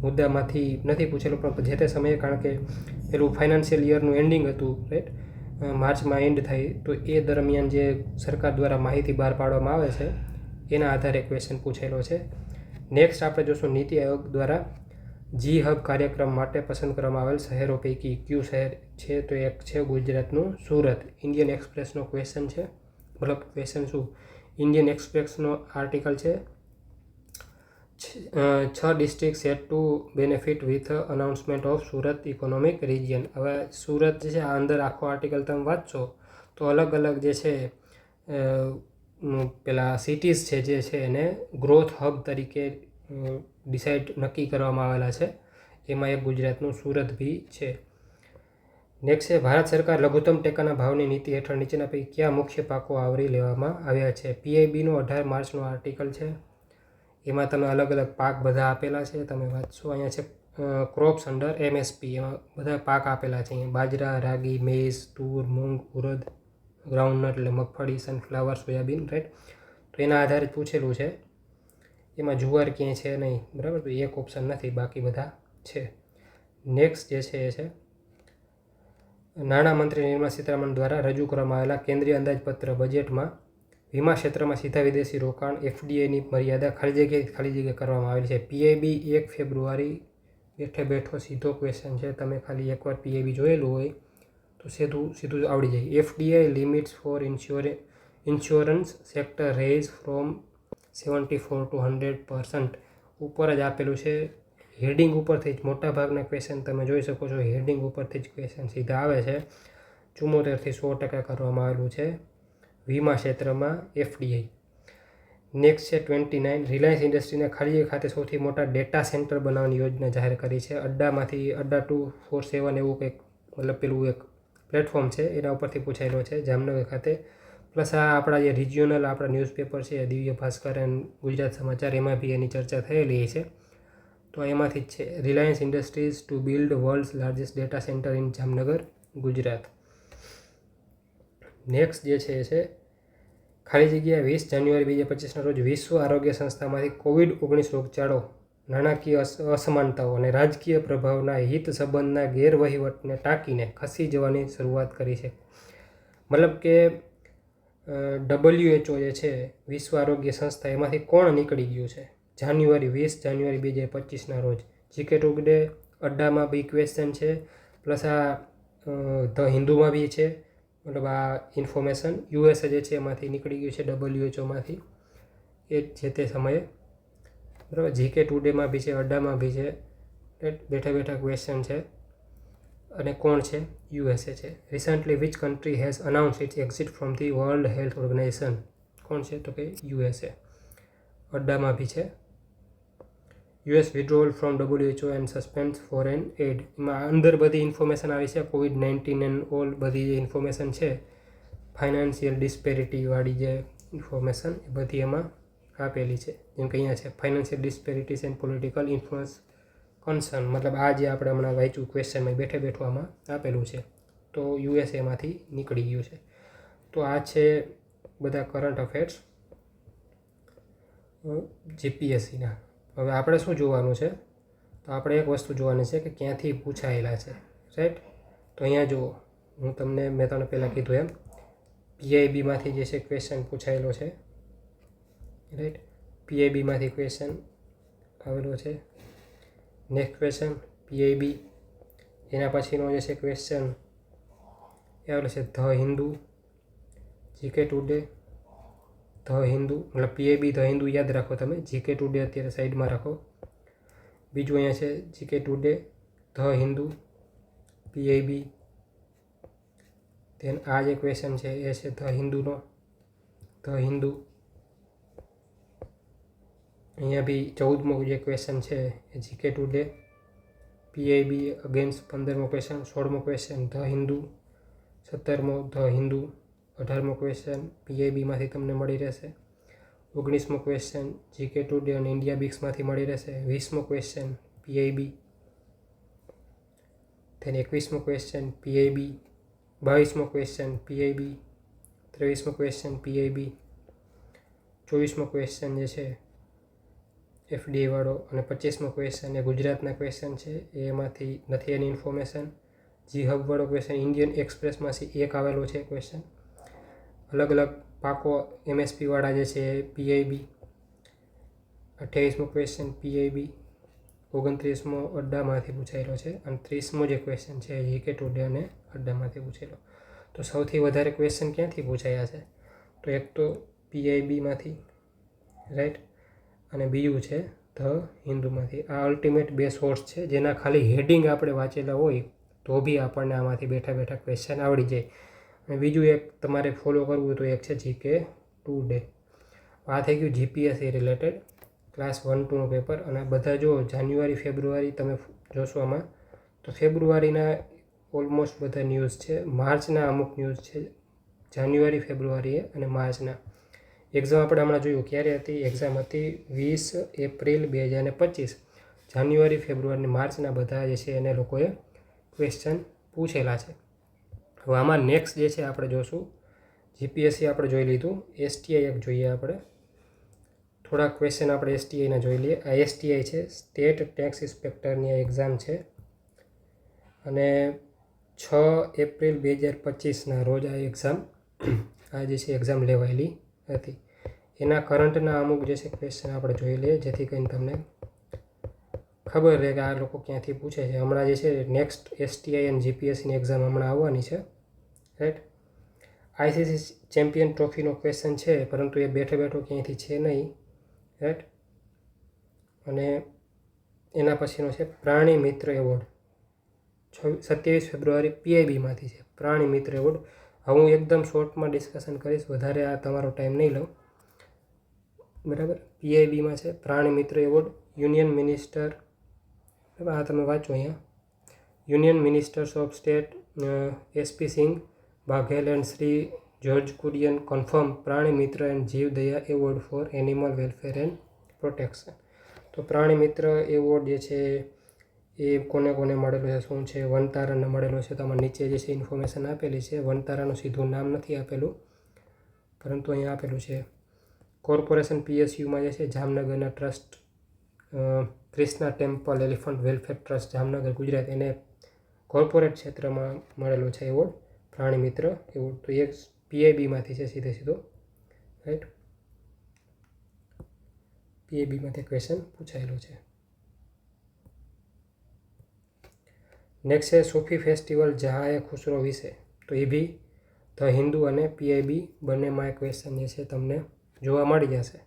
Speaker 1: મુદ્દામાંથી નથી પૂછેલું, પણ જે તે સમયે, કારણ કે પેલું ફાઇનાન્શિયલ યરનું એન્ડિંગ હતું, રાઈટ, માર્ચમાં એન્ડ થાય, તો એ દરમિયાન જે સરકાર દ્વારા માહિતી બહાર પાડવામાં આવે છે એના આધારે ક્વેશ્ચન પૂછેલો છે. નેક્સ્ટ આપણે જોશું નીતિ આયોગ દ્વારા જી હબ કાર્યક્રમ માટે પસંદ કરવામાં આવેલ શહેરો પૈકી કયું શહેર છે? તો એક છે ગુજરાતનું સુરત. ઇન્ડિયન એક્સપ્રેસનો ક્વેશ્ચન છે, મતલબ ક્વેશ્ચન શું, ઇન્ડિયન એક્સપ્રેસનો આર્ટિકલ છે. 6 district set to benefit with announcement of Surat economic region. હવે સુરત જે છે આ અંદર આખો આર્ટિકલ તમે વાંચશો તો અલગ અલગ જે છે પેલા સિટીઝ છે જે છે એને ગ્રોથ હબ તરીકે ડિસાઇડ નક્કી કરવામાં આવેલા છે. એમાં એક ગુજરાતનું સુરત બી છે. નેક્સ્ટ છે ભારત સરકાર લઘુત્તમ ટેકાના ભાવની નીતિ હેઠળ નીચેના પૈકી કયા મુખ્ય પાકો આવરી લેવામાં આવ્યા છે? પીઆઈબીનો 18 માર્ચનો આર્ટિકલ છે. એમાં તમે અલગ અલગ પાક બધા આપેલા છે, તમે વાંચશો. અહીંયા છે ક્રોપ્સ અંડર એમએસપી, એમાં બધા પાક આપેલા છે. અહીંયા બાજરા, રાગી, મેઝ, તુર, મૂંગ, ઉરદ, ગ્રાઉન્ડનટ એટલે મગફળી, સનફ્લાવર, સોયાબીન, રાઈટ. તો એના આધારે પૂછેલું છે. એમાં જુવાર ક્યાંય છે નહીં, બરાબર, તો એક ઓપ્શન નથી, બાકી બધા છે. નેક્સ્ટ જે છે એ છે નાણામંત્રી નિર્મલા સીતારામન દ્વારા રજૂ કરવામાં આવેલા કેન્દ્રીય અંદાજપત્ર બજેટમાં વીમા ક્ષેત્રમાં સીધા વિદેશી રોકાણ એફડીઆઈની મર્યાદા ખાલી જગ્યાએ કરવામાં આવેલી છે. પીઆઈબી 1 ફેબ્રુઆરી બેઠો સીધો ક્વેશ્ચન છે. તમે ખાલી એકવાર પીઆઈબી જોયેલું હોય તો સીધું આવડી જાય. FDI limits for insurance sector raise from 74 to 100%. ઉપર જ આપેલું છે. હેડિંગ ઉપરથી જ મોટાભાગના ક્વેશ્ચન તમે જોઈ શકો છો, હેડિંગ ઉપરથી જ ક્વેશ્ચન સીધા આવે છે. 74 થી 100% કરવામાં આવેલું છે વીમા ક્ષેત્રમાં એફડીઆઈ. નેક્સ્ટ છે 29, રિલાયન્સ ઇન્ડસ્ટ્રીને ખાલી ખાતે સૌથી મોટા ડેટા સેન્ટર બનાવવાની યોજના જાહેર કરી છે. અડ્ડા 247 એવું કંઈક, મતલબ પેલું એક પ્લેટફોર્મ છે એના ઉપરથી પૂછાયેલો છે જામનગર ખાતે. પ્લસ આ આપણા જે રિજિયોનલ આપણા ન્યૂઝપેપર છે દિવ્ય ભાસ્કર અને ગુજરાત સમાચાર, એમાં બી એની ચર્ચા થયેલી છે. તો એમાંથી જ છે Reliance industries to build world's largest data centre in Jamnagar, Gujarat. Next જે છે એ છે ખાલી જગ્યા 20 જાન્યુઆરી 2025ના રોજ વિશ્વ આરોગ્ય સંસ્થામાંથી COVID-19 રોગચાળો, નાણાકીય અસમાનતાઓ અને રાજકીય પ્રભાવના હિત સંબંધના ગેરવહીવટને ટાંકીને ખસી જવાની શરૂઆત કરી છે. મતલબ કે WHO જે છે વિશ્વ આરોગ્ય સંસ્થા, એમાંથી કોણ નીકળી ગયું છે? 20 જાન્યુઆરી 2025ના રોજ. જીકે ટુડે, અડ્ડામાં બી ક્વેશ્ચન છે, પ્લસ આ ધ હિન્દુમાં બી છે. મતલબ આ ઇન્ફોર્મેશન યુએસએ જે છે એમાંથી નીકળી ગયું છે, WHO એ જે તે સમયે, બરાબર. જીકે ટુડેમાં બી છે, અડ્ડામાં બી છે, બેઠા બેઠા ક્વેશ્ચન છે. અને કોણ છે? યુએસએ છે. Recently which country has announce its exit from the world health organisation? કોણ છે? તો કે યુએસએ. અડ્ડામાં બી છે. US withdrawal from WHO and suspend foreign aid. એમાં અંદર બધી ઇન્ફોર્મેશન આવી છે, COVID-19 એન્ડ ઓલ બધી જે ઇન્ફોર્મેશન છે, ફાઇનાન્શિયલ ડિસ્પેરિટીવાળી જે ઇન્ફોર્મેશન એ બધી એમાં આપેલી છે. જેમ કે અહીંયા છે financial disparities and political influence concern, મતલબ આ જે આપણે હમણાં વાંચ્યું ક્વેશ્ચનમાં બેઠું આમાં આપેલું છે. તો યુએસએમાંથી નીકળી ગયું છે. તો આ છે બધા કરંટ અફેર્સ જીપીએસસીના. હવે આપણે શું જોવાનું છે? તો આપણે એક વસ્તુ જોવાની છે કે ક્યાંથી પૂછાયેલા છે, રાઈટ. તો અહીંયા જુઓ, મેં તમને પહેલાં કીધું એમ પીઆઈબીમાંથી જે છે ક્વેશ્ચન પૂછાયેલો છે, રાઈટ. પીઆઈબીમાંથી ક્વેશ્ચન આવેલો છે. નેક્સ્ટ ક્વેશ્ચન પીઆઈબી, એના પછીનો જે છે ક્વેશ્ચન એ આવેલો છે the Hindu, GK today, the Hindu, મતલબ પીઆઈબી ધ હિન્દુ યાદ રાખો તમે, જીકે ટુડે અત્યારે સાઈડમાં રાખો. બીજું અહીંયા છે GK today, the Hindu, PIB. Then આ જે ક્વેશ્ચન છે એ છે ધ હિન્દુનો, ધ હિન્દુ. અહીંયા બી 14મો જે ક્વેશ્ચન છે એ જીકે ટુડે, પીઆઈબી અગેન્સ્ટ 15મો ક્વેશ્ચન, 16મો ક્વેશ્ચન ધ હિન્દુ, 17મો ધ હિન્દુ, 18મો ક્વેશ્ચન પીઆઈબીમાંથી તમને મળી રહેશે, 19મો ક્વેશ્ચન જીકે ટુડે અને ઇન્ડિયા બિક્સમાંથી મળી રહેશે, 20મો ક્વેશ્ચન પીઆઈબી, ધેન 21મો ક્વેશ્ચન પીઆઈબી, 22મો ક્વેશ્ચન પીઆઈબી, 23મો ક્વેશ્ચન પીઆઈબી, 24મો ક્વેશ્ચન જે છે FDI વાળો, અને 25મો ક્વેશ્ચન એ ગુજરાતના ક્વેશ્ચન છે, એમાંથી નથી એની ઇન્ફોર્મેશન. જી હબ વાળો ક્વેશ્ચન ઇન્ડિયન એક્સપ્રેસમાંથી એક આવેલો છે ક્વેશ્ચન. અલગ અલગ પાકો MSP વાળા જે છે PIB. 28મો ક્વેશ્ચન PIB. 29મો અડ્ડામાંથી પૂછાયેલો છે, અને 30મો જે ક્વેશ્ચન છે GK ટુડે અને અડ્ડામાંથી પૂછેલો. તો સૌથી વધારે ક્વેશ્ચન ક્યાંથી પૂછાયા છે? તો એક તો PIBમાંથી, રાઈટ, અને બીજું છે ધ હિન્દુમાંથી. આ અલ્ટિમેટ 2 સોર્સ છે જેના ખાલી હેડિંગ આપણે વાંચેલા હોય તો બી આપણને આમાંથી બેઠા બેઠા ક્વેશ્ચન આવડી જાય. અને બીજું એક તમારે ફોલો કરવું તો એક છે GK ટુડે. આ થઈ ગયું GPSC રિલેટેડ ક્લાસ 1-2નું પેપર. અને બધા જો જાન્યુઆરી ફેબ્રુઆરી તમે જોશો આમાં, તો ફેબ્રુઆરીના ઓલમોસ્ટ બધા ન્યૂઝ છે, માર્ચના અમુક ન્યૂઝ છે, જાન્યુઆરી ફેબ્રુઆરીએ અને માર્ચના. એક્ઝામ આપણે હમણાં જોયું ક્યારે હતી? એક્ઝામ હતી 20 એપ્રિલ 2025. જાન્યુઆરી ફેબ્રુઆરી માર્ચના બધા જે છે એને લોકોએ ક્વેશ્ચન પૂછેલા છે. હવે આમાં નેક્સ્ટ જે છે આપણે જોશું, GPSC આપણે જોઈ લીધું, STI એક જોઈએ આપણે. થોડાક ક્વેશ્ચન આપણે STIના જોઈ લઈએ. આ STI છે, સ્ટેટ ટેક્સ ઇન્સ્પેક્ટરની એક્ઝામ છે, અને 6 એપ્રિલ 2025ના રોજ આ એક્ઝામ આ જે છે એક્ઝામ લેવાયેલી હતી. એના કરંટના અમુક જે છે ક્વેશ્ચન આપણે જોઈ લઈએ, જેથી કરીને તમને ખબર રહે કે આ લોકો ક્યાંથી પૂછે છે. હમણાં જે છે નેક્સ્ટ STI અને GPSCની એક્ઝામ હમણાં આવવાની છે, રાઈટ. ICC ચેમ્પિયન ટ્રોફીનો ક્વેશ્ચન છે, પરંતુ એ બેઠો બેઠો ક્યાંયથી છે નહીં, રાઈટ. અને એના પછીનો છે પ્રાણી મિત્ર એવોર્ડ, 27 ફેબ્રુઆરી PIBમાંથી છે પ્રાણી મિત્ર એવોર્ડ. હું એકદમ શોર્ટમાં ડિસ્કશન કરીશ, વધારે આ તમારો ટાઈમ નહીં લઉં, બરાબર. PIBમાં છે પ્રાણી મિત્ર એવોર્ડ. યુનિયન મિનિસ્ટર, આ તમે વાંચો અહીંયા, union ministers of state SP Singh Baghel and Shri George Kurian confirm Prani Mitra and Jeev Daya award for animal welfare and protection. તો પ્રાણી મિત્ર એવોર્ડ જે છે એ કોને કોને મળેલો છે, શું છે? વનતારાને મળેલો છે. તો આમાં નીચે જે છે ઇન્ફોર્મેશન આપેલી છે. વનતારાનું સીધું નામ નથી આપેલું, પરંતુ અહીંયા આપેલું છે. કોર્પોરેશન PSUમાં જે છે જામનગરના trust, Krishna temple elephant welfare trust Jamnagar Gujarat, એને કોર્પોરેટ ક્ષેત્રમાં મળેલો છે એવોર્ડ પ્રાણી મિત્ર એવોર્ડ. તો એક PIBમાંથી છે સીધો, રાઈટ. PIBમાંથી ક્વેશ્ચન પૂછાયેલો છે. નેક્સ્ટ છે સૂફી ફેસ્ટિવલ જહાં ખુસરો વિશે. તો એ બી ધ હિન્દુ અને PIB બંનેમાં ક્વેશ્ચન જે છે તમને જોવા મળી જશે.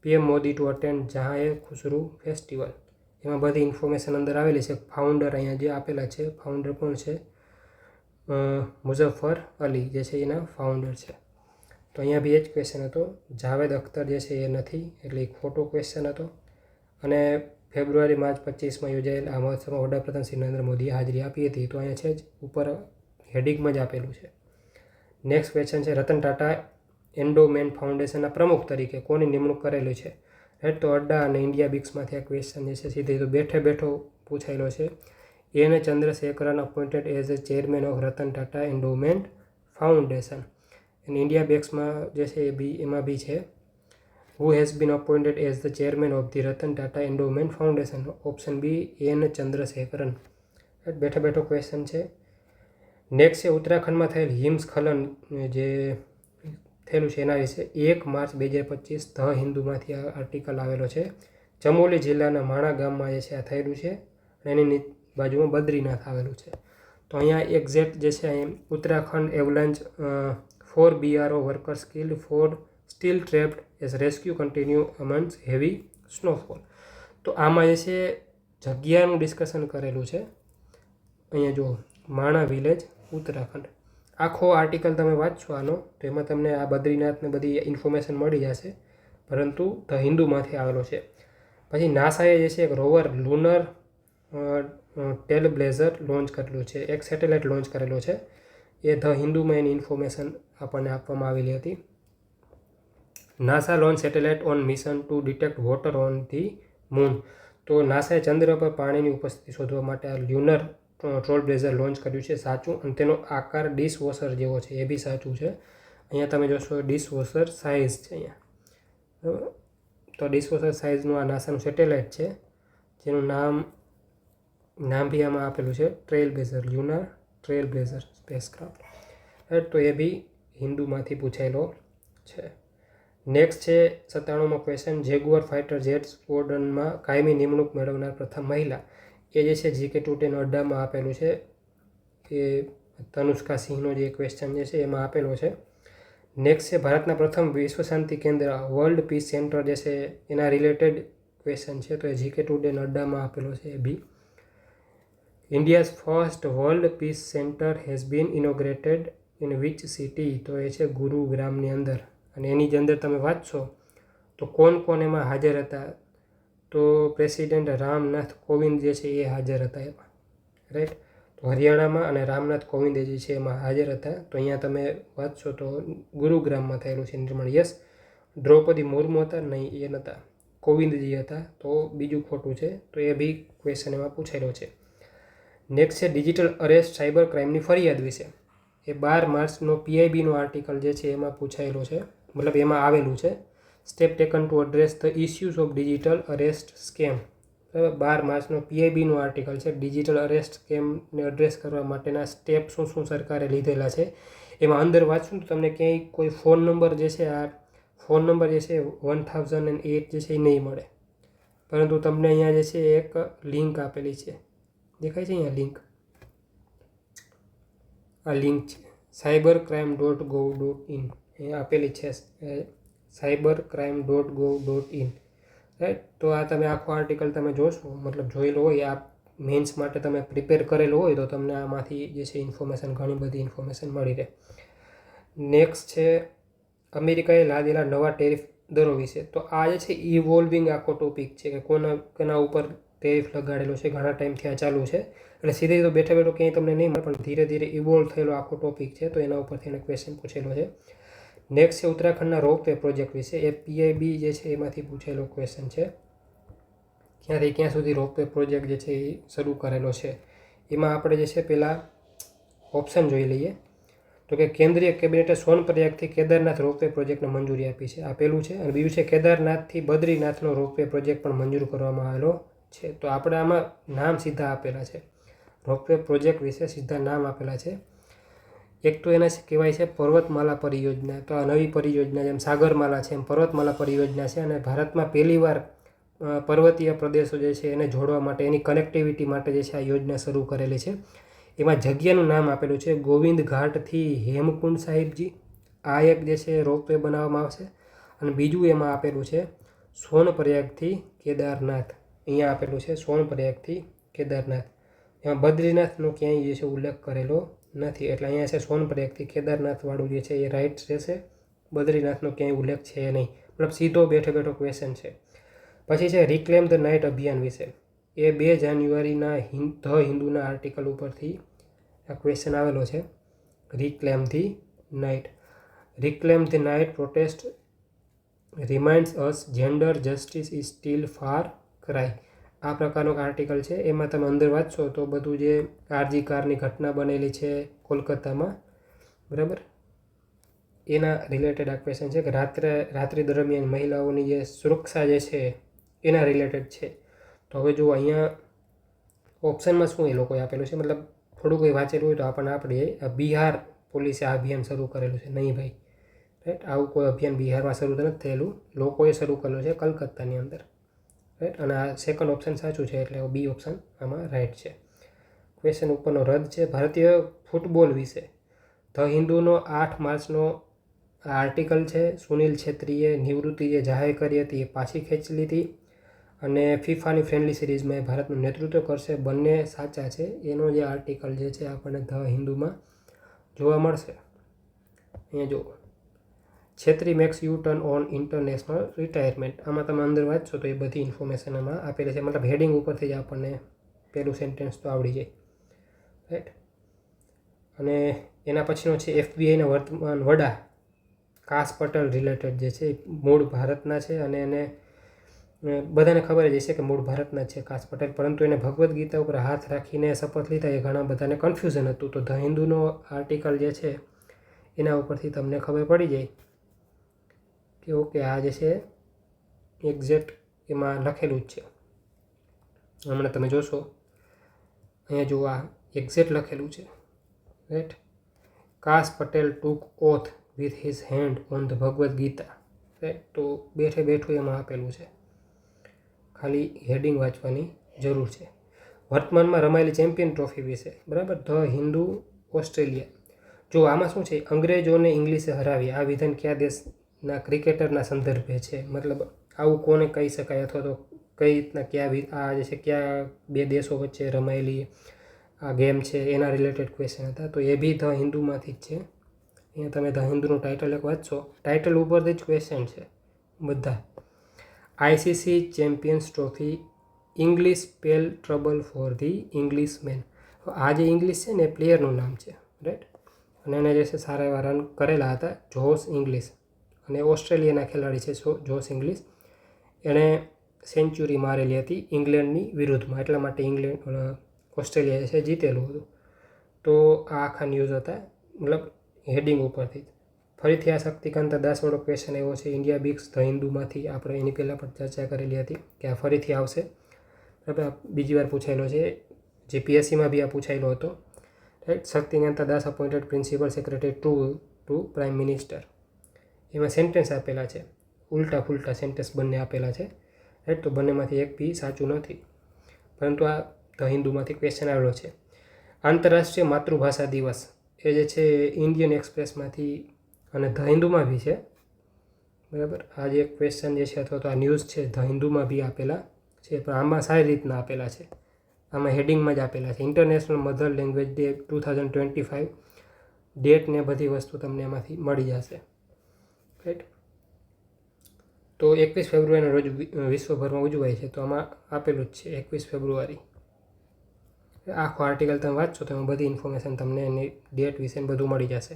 Speaker 1: PM Modi to attend Jahan Khusro festival, એમાં બધી ઇન્ફોર્મેશન અંદર આવેલી છે. ફાઉન્ડર અહીંયા જે આપેલા છે, ફાઉન્ડર કોણ છે? મુઝફ્ફર અલી જે છે એના ફાઉન્ડર છે. તો અહીંયા બી એ જ ક્વેશ્ચન હતો. જાવેદ અખ્તર જે છે એ નથી, એટલે એક ખોટો ક્વેશ્ચન હતો. અને ફેબ્રુઆરી માર્ચ 25માં યોજાયેલ આ મહોત્સવમાં વડાપ્રધાન શ્રી નરેન્દ્ર મોદીએ હાજરી આપી હતી. તો અહીંયા છે જ ઉપર હેડિંગમાં જ આપેલું છે. નેક્સ્ટ ક્વેશ્ચન છે રતન ટાટા એન્ડોમેન્ટ ફાઉન્ડેશનના પ્રમુખ તરીકે કોની નિમણૂક કરેલી છે, રાઈટ. તો અડ્ડા અને ઇન્ડિયા બિક્સમાંથી આ ક્વેશ્ચન જે છે સીધે તો બેઠે બેઠો પૂછાયેલો છે. N Chandrasekaran appointed as a chairman of Ratan Tata endowment foundation. અને ઇન્ડિયા બેક્સમાં જે છે એ બી એમાં બી છે who has been appointed as the chairman of the Ratan Tata endowment foundation. Option B N Chandrasekaran. બેઠો બેઠો ક્વેશ્ચન છે. નેક્સ્ટ છે ઉત્તરાખંડમાં થયેલ હિમસ્ખલન જે થયેલું છે એના વિશે 1 માર્ચ 2025 ધ હિન્દુમાંથી આ આર્ટિકલ આવેલો છે. ચમોલી જિલ્લાના માણા ગામમાં જે છે આ થયેલું છે, અને એની બાજુમાં બદ્રીનાથ આવેલું છે. તો અહીંયા એક્ઝેક્ટ જે છે Uttarakhand avalanche 4 BRO worker still trapped as rescue continue amongst heavy snowfall. તો આમાં જે છે જગ્યાનું ડિસ્કશન કરેલું છે. અહીંયા જો માણા વિલેજ ઉત્તરાખંડ, આખો આર્ટિકલ તમે વાંચશો આનો તો એમાં તમને આ બદ્રીનાથને બધી ઇન્ફોર્મેશન મળી જશે, પરંતુ ધ હિન્દુમાંથી આવેલો છે. પછી નાસાએ જે છે એક રોવર લુનર ટેલબ્લેઝર લોન્ચ કરેલું છે, એક સેટેલાઇટ લોન્ચ કરેલો છે. એ ધ હિન્દુમાં એની ઇન્ફોર્મેશન આપણને આપવામાં આવેલી હતી. NASA launch satellite on mission to detect water on the moon. તો નાસાએ ચંદ્ર પર પાણીની ઉપસ્થિતિ શોધવા માટે આ લ્યુનર ટ્રેલબ્લેઝર લોન્ચ કર્યું છે, સાચું. અને તેનો આકાર ડિશવોશર જેવો છે, એ બી સાચું છે. અહીંયા તમે જોશો ડિશવોશર સાઇઝ છે અહીંયા, બરાબર. તો ડિસ્કોસર સાઇઝનું આ નાસાનું સેટેલાઇટ છે, જેનું નામ બી આમાં આપેલું છે, trail blazer, lunar trail blazer spacecraft. Right, તો એ બી હિન્દુમાંથી પૂછાયેલો છે. નેક્સ્ટ છે 97મો ક્વેશ્ચન, જેગુઆર ફાઇટર જેટ સ્ક્વોડ્રનમાં કાયમી નિમણૂક મેળવનાર પ્રથમ મહિલા, એ જે છે GK210 અડ્ડામાં આપેલું છે. એ તનુષ્કા સિંહનો જે ક્વેશ્ચન જે છે એમાં આપેલો છે. નેક્સ્ટ છે ભારતના પ્રથમ વિશ્વ શાંતિ કેન્દ્ર વર્લ્ડ પીસ સેન્ટર જે છે એના રિલેટેડ ક્વેશ્ચન છે, તો એ GK210 અડ્ડામાં આપેલો છે. એ બી India's first world peace centre has been inaugurated in which city, તો એ છે ગુરુગ્રામની અંદર. અને એની જ અંદર તમે વાંચશો તો કોણ એમાં હાજર હતા, તો પ્રેસિડેન્ટ રામનાથ કોવિંદ જે છે એ હાજર હતા એમાં. રાઈટ, તો હરિયાણામાં અને રામનાથ કોવિંદ જે છે એમાં હાજર હતા. તો અહીંયા તમે વાંચશો તો ગુરુગ્રામમાં થયેલું છે નિર્માણ. યસ, દ્રૌપદી મુર્મુ હતા નહીં, એ નહોતા, કોવિંદજી હતા, તો બીજું ખોટું છે. તો એ બી ક્વેશ્ચન એમાં પૂછેલો છે. નેક્સ્ટ છે ડિજિટલ અરેસ્ટ સાયબર ક્રાઇમની ફરિયાદ વિશે. એ 12 માર્ચનો PIBનો આર્ટિકલ જે છે એમાં પૂછાયેલો છે, મતલબ એમાં આવેલું છે. Step taken to address the issues of digital arrest scam. 12 માર્ચનો PIBનો આર્ટિકલ છે. ડિજિટલ અરેસ્ટ સ્કેમને એડ્રેસ કરવા માટેના સ્ટેપ શું સરકારે લીધેલા છે. એમાં અંદર વાંચશું તો તમને ક્યાંય કોઈ ફોન નંબર જે છે, આ ફોન નંબર જે છે 1008 જે છે એ નહીં મળે, પરંતુ તમને અહીંયા જે છે એક લિંક આપેલી છે, દેખાય છે અહીંયા લિંક. આ લિંક છે cybercrime.gov.in, એ આપેલી છે cybercrime.gov.in. રાઈટ, તો આ તમે આખો આર્ટિકલ તમે જોશો, મતલબ જોયેલો હોય, આ મેન્સ માટે તમે પ્રિપેર કરેલો હોય તો તમને આમાંથી જે છે ઇન્ફોર્મેશન, ઘણી બધી ઇન્ફોર્મેશન મળી રહે. નેક્સ્ટ છે અમેરિકાએ લાદેલા નવા ટેરિફ દરો વિશે. તો આ જે છે ઇવોલ્વિંગ આખો ટોપિક છે કે કોના ઉપર ટેરિફ લગાડેલો છે, ઘણા ટાઈમથી આ ચાલુ છે. એટલે સીધે તો બેઠો ક્યાંય તમને નહીં મળે, પણ ધીરે ધીરે ઇવોલ્વ થયેલો આખો ટોપિક છે, તો એના ઉપરથી એને ક્વેશ્ચન પૂછેલો છે. નેક્સ્ટ છે ઉત્તરાખંડના રોપવે પ્રોજેક્ટ વિશે. એ PIB જે છે એમાંથી પૂછેલો ક્વેશ્ચન છે. ક્યાંથી ક્યાં સુધી રોપવે પ્રોજેક્ટ જે છે એ શરૂ કરેલો છે. એમાં આપણે જે છે પહેલાં ઓપ્શન જોઈ લઈએ. તો કે કેન્દ્રીય કેબિનેટે સોનપ્રયાગથી કેદારનાથ રોપવે પ્રોજેક્ટને મંજૂરી આપી છે, આ પહેલું છે. અને બીજું છે કેદારનાથથી બદ્રીનાથનો રોપવે પ્રોજેક્ટ પણ મંજૂર કરવામાં આવેલો છે. તો આપણે આમાં નામ સીધા આપેલા છે, રોપવે પ્રોજેક્ટ વિશે સીધા નામ આપેલા છે. એક તો એને કહેવાય છે પર્વતમાલા પરિયોજના. તો આ નવી પરિયોજના, જેમ સાગરમાલા છે એમ પર્વતમાલા પરિયોજના છે. અને ભારતમાં પહેલીવાર પર્વતીય પ્રદેશો જે છે એને જોડવા માટે, એની કનેક્ટિવિટી માટે જે છે આ યોજના શરૂ કરેલી છે. એમાં જગ્યાનું નામ આપેલું છે ગોવિંદ ઘાટથી હેમકુંડ સાહિબજી. આ એક જે છે રોપવે બનાવવામાં આવશે. અને બીજું એમાં આપેલું છે સોનપ્રયાગથી કેદારનાથ. અહીંયા આપેલું છે સોનપ્રયાગથી કેદારનાથ. એમાં બદ્રીનાથનો ક્યાંય જે છે ઉલ્લેખ કરેલો નથી, એટલે અહીંયા છે સોનપ્રયાગથી કેદારનાથવાળું જે છે એ રાઇટ રહેશે. બદ્રીનાથનો ક્યાંય ઉલ્લેખ છે નહીં, મતલબ સીધો બેઠો ક્વેશ્ચન છે. પછી છે રિક્લેમ ધ નાઇટ અભિયાન વિશે. એ 2 જાન્યુઆરીના ધ હિન્દુના આર્ટિકલ ઉપરથી આ ક્વેશ્ચન આવેલો છે. Reclaim the night. Reclaim the night protest reminds us gender justice is still far cry. આ પ્રકારનો આર્ટિકલ છે. એમાં તમે અંદર વાંચશો તો બધું જે RG કારની ઘટના બનેલી છે કોલકાતામાં, બરાબર, એના રિલેટેડ આ ક્વેશ્ચન છે કે રાત્રિ દરમિયાન મહિલાઓની જે સુરક્ષા જે છે એના રિલેટેડ છે. તો હવે જો અહીંયા ઓપ્શનમાં શું એ લોકોએ આપેલું છે, મતલબ થોડું કંઈ વાંચેલું હોય તો આપણને આપણે બિહાર પોલીસે આ અભિયાન શરૂ કરેલું છે. નહીં ભાઈ, રાઈટ, આવું કોઈ અભિયાન બિહારમાં શરૂ નથી થયેલું, લોકોએ શરૂ કરેલું છે કલકત્તાની અંદર. રાઈટ, અને આ સેકન્ડ ઓપ્શન સાચું છે, એટલે બી ઓપ્શન આમાં રાઈટ છે. ક્વેશ્ચન ઉપરનો રદ છે ભારતીય ફૂટબોલ વિશે. ધ હિન્દુનો 8 માર્ચનો આર્ટિકલ છે. સુનિલ છેત્રીએ નિવૃત્તિ જે જાહેર કરી હતી એ પાછી ખેંચી લીધી. અને ફિફાની ફ્રેન્ડલી સિરીઝમાં એ ભારતનું નેતૃત્વ કરશે. બંને સાચા છે. એનો જે આર્ટિકલ જે છે આપણને ધ હિન્દુમાં જોવા મળશે. અહીંયા જુઓ, Chhetri makes U turn on international retirement. આમાં તમે અંદર વાંચશો તો એ બધી ઇન્ફોર્મેશન આમાં આપેલી છે, મતલબ હેડિંગ ઉપરથી જ આપણને પહેલું સેન્ટેન્સ તો આવડી જાય. રાઈટ, અને એના પછીનો છે FBIના વર્તમાન વડા કાશ પટેલ રિલેટેડ જે છે, મૂળ ભારતના છે. અને એને બધાને ખબર જ હશે કે મૂળ ભારતના છે કાશ પટેલ, પરંતુ એને ભગવદ્ ગીતા ઉપર હાથ રાખીને શપથ લીધા એ ઘણા બધાને કન્ફ્યુઝન હતું. તો ધ હિન્દુનો આર્ટિકલ જે છે એના ઉપરથી તમને ખબર પડી જાય કે ઓકે, આ જે છે એક્ઝેક્ટ એમાં લખેલું જ છે. હમણાં તમે જોશો અહીંયા જો આ એક્ઝેક્ટ લખેલું છે, right. Kash Patel took oath with his hand on the Bhagavad Gita, right. તો બેઠે બેઠું એમાં આપેલું છે, ખાલી હેડિંગ વાંચવાની જરૂર છે. વર્તમાનમાં રમાયેલી ચેમ્પિયન ટ્રોફી વિશે, બરાબર. The Hindu Australia. જો આમાં શું છે, અંગ્રેજોને ઇંગ્લિશે હરાવી. આ વિધાન કયા દેશના ક્રિકેટરના સંદર્ભે છે? મતલબ આવું કોને કહી શકાય, અથવા તો કઈ રીતના આ જે છે કયા બે દેશો વચ્ચે રમાયેલી આ ગેમ છે એના રિલેટેડ ક્વેશ્ચન હતા. તો એ બી ધ હિન્દુમાંથી જ છે. અહીંયા તમે ધ હિન્દુનું ટાઇટલ એક વાંચશો, ટાઇટલ ઉપરથી જ ક્વેશ્ચન છે બધા. ICC champions trophy English spell trouble for the English men. આ જે ઇંગ્લિશ છે ને એ પ્લેયરનું નામ છે, રાઈટ. અને એને જે છે સારા એવા રન કરેલા હતા જોશ ઇંગ્લિશ, અને ઓસ્ટ્રેલિયાના ખેલાડી છે જોશ ઇંગ્લિશ. એણે સેન્ચુરી મારેલી હતી ઇંગ્લેન્ડની વિરુદ્ધમાં, એટલા માટે ઓસ્ટ્રેલિયા જે છે જીતેલું હતું. તો આ આખા ન્યૂઝ હતા, મતલબ હેડિંગ ઉપરથી. ફરીથી આ શક્તિકાંતા દાસવાળો ક્વેશ્ચન આવ્યો છે ઇન્ડિયા બિક્સ ધ હિન્દુમાંથી. આપણે એની પહેલાં પણ ચર્ચા કરેલી હતી કે આ ફરીથી આવશે, બરાબર. બીજી વાર પૂછાયેલો છે, જીપીએસસીમાં બી આ પૂછાયેલો હતો, right. Shaktikanta Das appointed principal secretary to prime minister. એમાં સેન્ટેન્સ આપેલા છે, ઉલટા ફુલટા સેન્ટેન્સ બંને આપેલા છે, રાઈટ. તો બંનેમાંથી એક બી સાચું નથી, પરંતુ આ ધ હિન્દુમાંથી ક્વેશ્ચન આવેલો છે. આંતરરાષ્ટ્રીય માતૃભાષા દિવસ એ જે છે ઇન્ડિયન એક્સપ્રેસમાંથી અને ધ હિન્દુમાં બી છે, બરાબર. આ જે ક્વેશ્ચન જે છે અથવા તો આ ન્યૂઝ છે ધ હિન્દુમાં બી આપેલા છે, પણ આમાં સારી રીતના આપેલા છે. આમાં હેડિંગમાં જ આપેલા છે international mother language day 2025, date ને બધી વસ્તુ તમને એમાંથી મળી જશે, રાઈટ. તો 21 ફેબ્રુઆરીના રોજ વિશ્વભરમાં ઉજવાય છે, તો આમાં આપેલું જ છે 21 ફેબ્રુઆરી. આખો આર્ટિકલ તમે વાંચશો તો એમાં બધી ઇન્ફોર્મેશન તમને એની ડેટ વિશે બધું મળી જશે.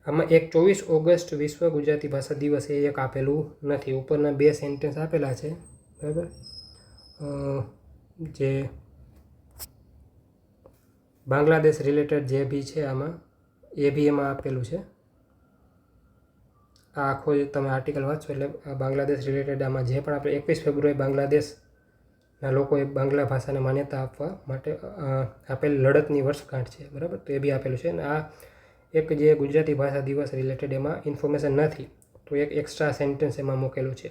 Speaker 1: આમાં એક 24 ઓગસ્ટ વિશ્વ ગુજરાતી ભાષા દિવસ એ એક આપેલું નથી. ઉપરના બે સેન્ટેન્સ આપેલા છે, બરાબર. જે બાંગ્લાદેશ રિલેટેડ જે બી છે આમાં એ બી એમાં આપેલું છે. આ આખો તમે આર્ટિકલ વાંચો એટલે આ બાંગ્લાદેશ રિલેટેડ આમાં જે પણ આપણે 21 ફેબ્રુઆરી બાંગ્લાદેશના લોકોએ બાંગ્લા ભાષાને માન્યતા આપવા માટે આપેલ લડતની વર્ષગાંઠ છે, બરાબર. તો એ બી આપેલું છે. અને આ એક જે ગુજરાતી ભાષા દિવસ રિલેટેડ એમાં ઇન્ફોર્મેશન નથી, તો એક એક્સ્ટ્રા સેન્ટેન્સ એમાં મૂકેલું છે.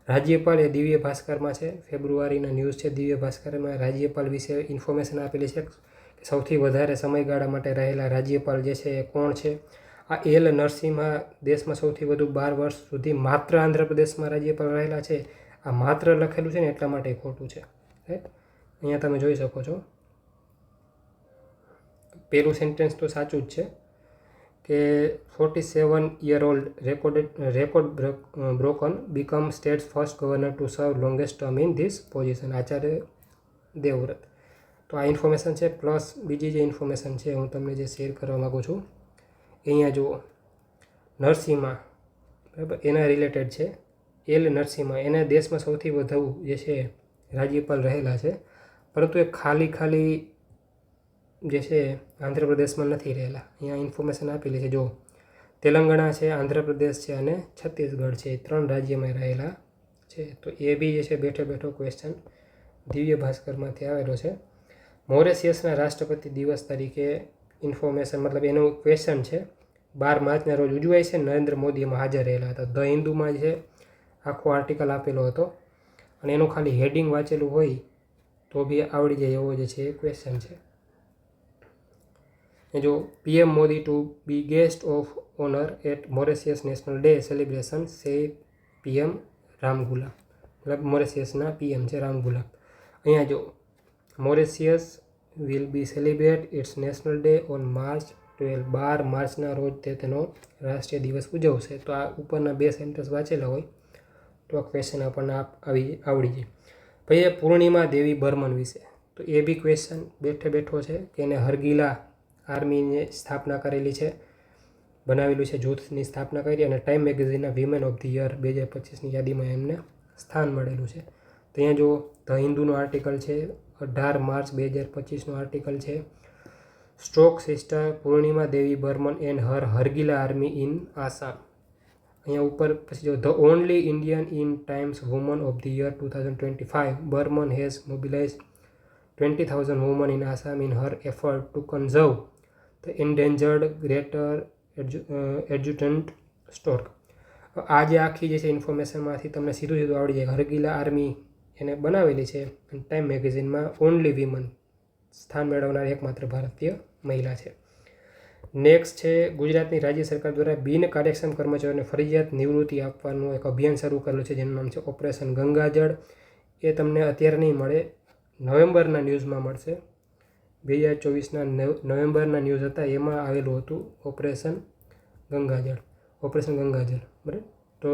Speaker 1: રાજ્યપાલ એ દિવ્ય ભાસ્કરમાં છે, ફેબ્રુઆરીના ન્યૂઝ છે દિવ્ય ભાસ્કરમાં. રાજ્યપાલ વિશે ઇન્ફોર્મેશન આપેલી છે કે સૌથી વધારે સમયગાળા માટે રહેલા રાજ્યપાલ જે છે એ કોણ છે. આ એલ નરસિમ્હા દેશમાં સૌથી વધુ 12 વર્ષ સુધી માત્ર આંધ્રપ્રદેશમાં રાજ્યપાલ રહેલા છે. આ માત્ર લખેલું છે ને એટલા માટે ખોટું છે, રાઈટ. અહીંયા તમે જોઈ શકો છો, પહેલું સેન્ટેન્સ તો સાચું જ છે કે 47-year-old record broken become states first governor two સર્વ longest term in this position, Acharya Devvrat. તો આ ઇન્ફોર્મેશન છે. પ્લસ બીજી જે ઇન્ફોર્મેશન છે હું તમને જે શેર કરવા માગું છું, અહીંયા જુઓ, નરસિમ્હા, બરાબર, એના રિલેટેડ છે. એલ નરસિમ્હા એના દેશમાં સૌથી વધુ જે છે રાજ્યપાલ રહેલા છે, પરંતુ એ ખાલી જે છે આંધ્રપ્રદેશમાં નથી રહેલા. અહીંયા ઇન્ફોર્મેશન આપેલી છે, જો તેલંગાણા છે, આંધ્રપ્રદેશ છે અને છત્તીસગઢ છે, 3 રાજ્યમાં રહેલા છે. તો એ બી જે છે બેઠો બેઠો ક્વેશ્ચન દિવ્ય ભાસ્કરમાંથી આવેલો છે. મોરેશિયસના રાષ્ટ્રપતિ દિવસ તરીકે ઇન્ફોર્મેશન, મતલબ એનું ક્વેશ્ચન છે 12 માર્ચના રોજ ઉજવાય છે. નરેન્દ્ર મોદી એમાં હાજર રહેલા હતા. ધ હિન્દુમાં છે આખો આર્ટિકલ આપેલો હતો, અને એનું ખાલી હેડિંગ વાંચેલું હોય તો બી આવડી જાય એવો જે છે એ ક્વેશ્ચન છે. જો PM Modi to be guest of honour at Mauritius national day celebration says PM Ramgoolam, મતલબ મોરેશિયસના પીએમ છે રામગુલામ. અહીંયા જો Mauritius will be celebrate its national day on March 12, 12 માર્ચના રોજ તેનો રાષ્ટ્રીય દિવસ ઉજવશે. તો આ ઉપરના બે સેન્ટેન્સ વાંચેલા હોય તો આ ક્વેશ્ચન આપણને આવડી જાય. પછી પૂર્ણિમા દેવી બર્મન વિશે, તો એ બી ક્વેશ્ચન બેઠો છે કે એને હરગીલા આર્મીની સ્થાપના કરેલી છે, બનાવેલું છે, જૂથની સ્થાપના કરી, અને ટાઈમ મેગેઝિનના વિમેન ઓફ ધી યર 2025ની યાદીમાં એમને સ્થાન મળેલું છે. તો અહીંયા જો ધ હિન્દુનો આર્ટિકલ છે 18 માર્ચ 2025નો આર્ટિકલ છે. Stork sister Purnima Devi Barman and her Hargila army in Assam. અહીંયા ઉપર પછી જો the only Indian in Time's woman of the year 2025 Barman has mobilize 20,000 women in Assam in her effort to conserve the endangered greater adjutant stock. આ જે આખી જે છે ઇન્ફોર્મેશનમાંથી તમને સીધું સીધું આવડી જાય. હરગીલા આર્મી એને બનાવેલી છે અને ટાઈમ મેગેઝિનમાં ઓનલી વિમન સ્થાન મેળવનાર એકમાત્ર ભારતીય મહિલા છે. નેક્સ્ટ છે ગુજરાતની રાજ્ય સરકાર દ્વારા બિન કાર્યક્ષમ કર્મચારીઓને ફરજિયાત નિવૃત્તિ આપવાનું એક અભિયાન શરૂ કરેલું છે જેનું નામ છે ઓપરેશન ગંગાજળ. એ તમને અત્યારે નહીં મળે, નવેમ્બરના ન્યૂઝમાં મળશે. 2024ના નવેમ્બરના ન્યૂઝ હતા એમાં આવેલું હતું ઓપરેશન ગંગાજળ. બરાબર. તો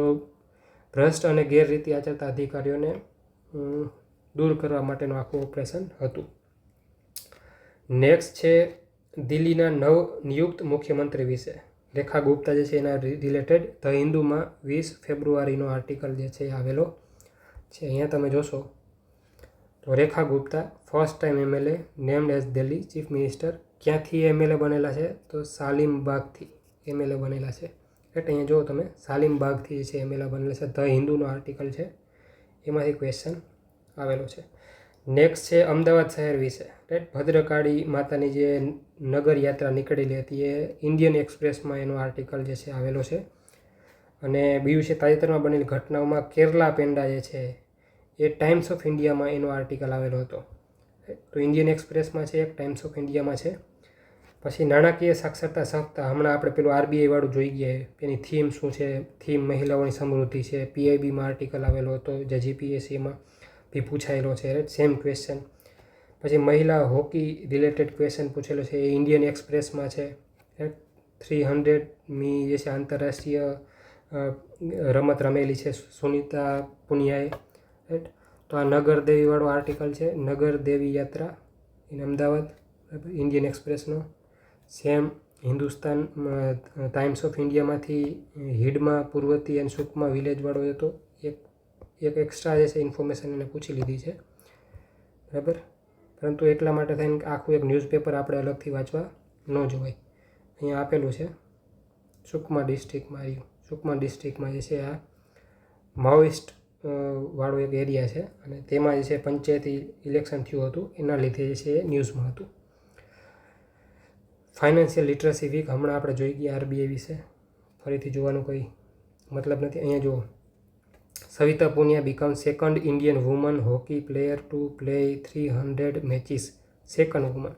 Speaker 1: ભ્રષ્ટ અને ગેરરીતિ આચરતા અધિકારીઓને દૂર કરવા માટેનું આખું ઓપરેશન હતું. નેક્સ્ટ છે દિલ્હીના નવ નિયુક્ત મુખ્યમંત્રી વિશે રેખા ગુપ્તા જે છે એના રિલેટેડ ધ હિન્દુમાં 20 ફેબ્રુઆરીનો આર્ટિકલ જે છે એ આવેલો છે. અહીંયા તમે જોશો તો Rekha Gupta first time MLA named as Delhi chief minister. ક્યાંથી એમએલએ બનેલા છે તો સાલિમબાગથી એમએલએ બનેલા છે. રાઈટ, અહીંયા જુઓ તમે સાલિમબાગથી છે એમએલએ બનેલા છે. ધ હિન્દુનો આર્ટિકલ છે, એમાંથી ક્વેશ્ચન આવેલો છે. નેક્સ્ટ છે અમદાવાદ શહેર વિશે. રાઈટ, ભદ્રકાળી માતાની જે નગર યાત્રા નીકળેલી હતી એ ઇન્ડિયન એક્સપ્રેસમાં એનો આર્ટિકલ જે છે આવેલો છે. અને બીજું છે તાજેતરમાં બનેલી ઘટનાઓમાં કેરલા પેંડા જે છે એ ટાઈમ્સ ઓફ ઇન્ડિયામાં એનો આર્ટિકલ આવેલો હતો. તો ઇન્ડિયન એક્સપ્રેસમાં છે, એક ટાઈમ્સ ઓફ ઇન્ડિયામાં છે. પછી નાણાકીય સાક્ષરતા સપ્તાહ, હમણાં આપણે પેલું આરબીઆઈ વાળું જોઈ ગયા, એની થીમ શું છે? થીમ મહિલાઓની સમૃદ્ધિ છે. પીઆઈબીમાં આર્ટિકલ આવેલો હતો જે જીપીએસસીમાં બી પૂછાયેલો છે. Right, same question. પછી મહિલા હોકી રિલેટેડ ક્વેશ્ચન પૂછેલો છે, એ ઇન્ડિયન એક્સપ્રેસમાં છે. 300મી જે છે આંતરરાષ્ટ્રીય રમત રમેલી છે સુનીતા પુનિયાએ. રાઈટ, તો આ નગર દેવીવાળો આર્ટિકલ છે, નગર દેવી યાત્રા ઇન અમદાવાદ, ઇન્ડિયન એક્સપ્રેસનો. સેમ હિન્દુસ્તાન ટાઈમ્સ ઓફ ઇન્ડિયામાંથી હિડમાં પૂર્વતી અને સુકમા વિલેજવાળો હતો. એક એક્સ્ટ્રા જે છે ઇન્ફોર્મેશન એને પૂછી લીધી છે. બરાબર, પરંતુ એટલા માટે થઈને આખું એક ન્યૂઝપેપર આપણે અલગથી વાંચવા ન જોવાય. અહીંયા આપેલું છે સુકમા ડિસ્ટ્રિક્ટમાં આવ્યું. સુકમા ડિસ્ટ્રિક્ટમાં જે છે આ માઓઇસ્ટ વાળો એક એરિયા છે અને તેમાં જે છે પંચાયતી ઇલેક્શન થયું હતું, એના લીધે જે છે એ ન્યૂઝમાં હતું. ફાઇનાન્શિયલ લિટરસી વીક હમણાં આપણે જોઈ ગયા આરબીઆઈ વિશે, ફરીથી જોવાનું કોઈ મતલબ નથી. અહીંયા જુઓ, Savita Punia become second Indian woman hockey player to play 300 matches. Second woman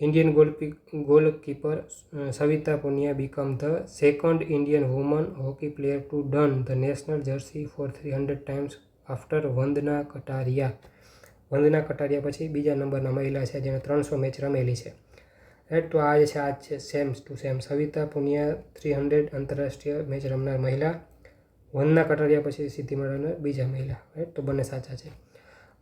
Speaker 1: Indian goalkeeper Savita Punia become the second Indian woman hockey player to don the national jersey for 300 times after Vandana Kataria. Vandana Kataria પછી બીજા નંબરના મહિલા છે જેણે 300 મેચ રમેલી છે. રાઈટ, તો આ જે છે આ જ છે same to same. Savita Punia 300 આંતરરાષ્ટ્રીય મેચ રમનાર મહિલા, વંદના કટારિયા પછી સિદ્ધિ મેળવનાર બીજા મહિલા. રાઈટ, તો બંને સાચા છે.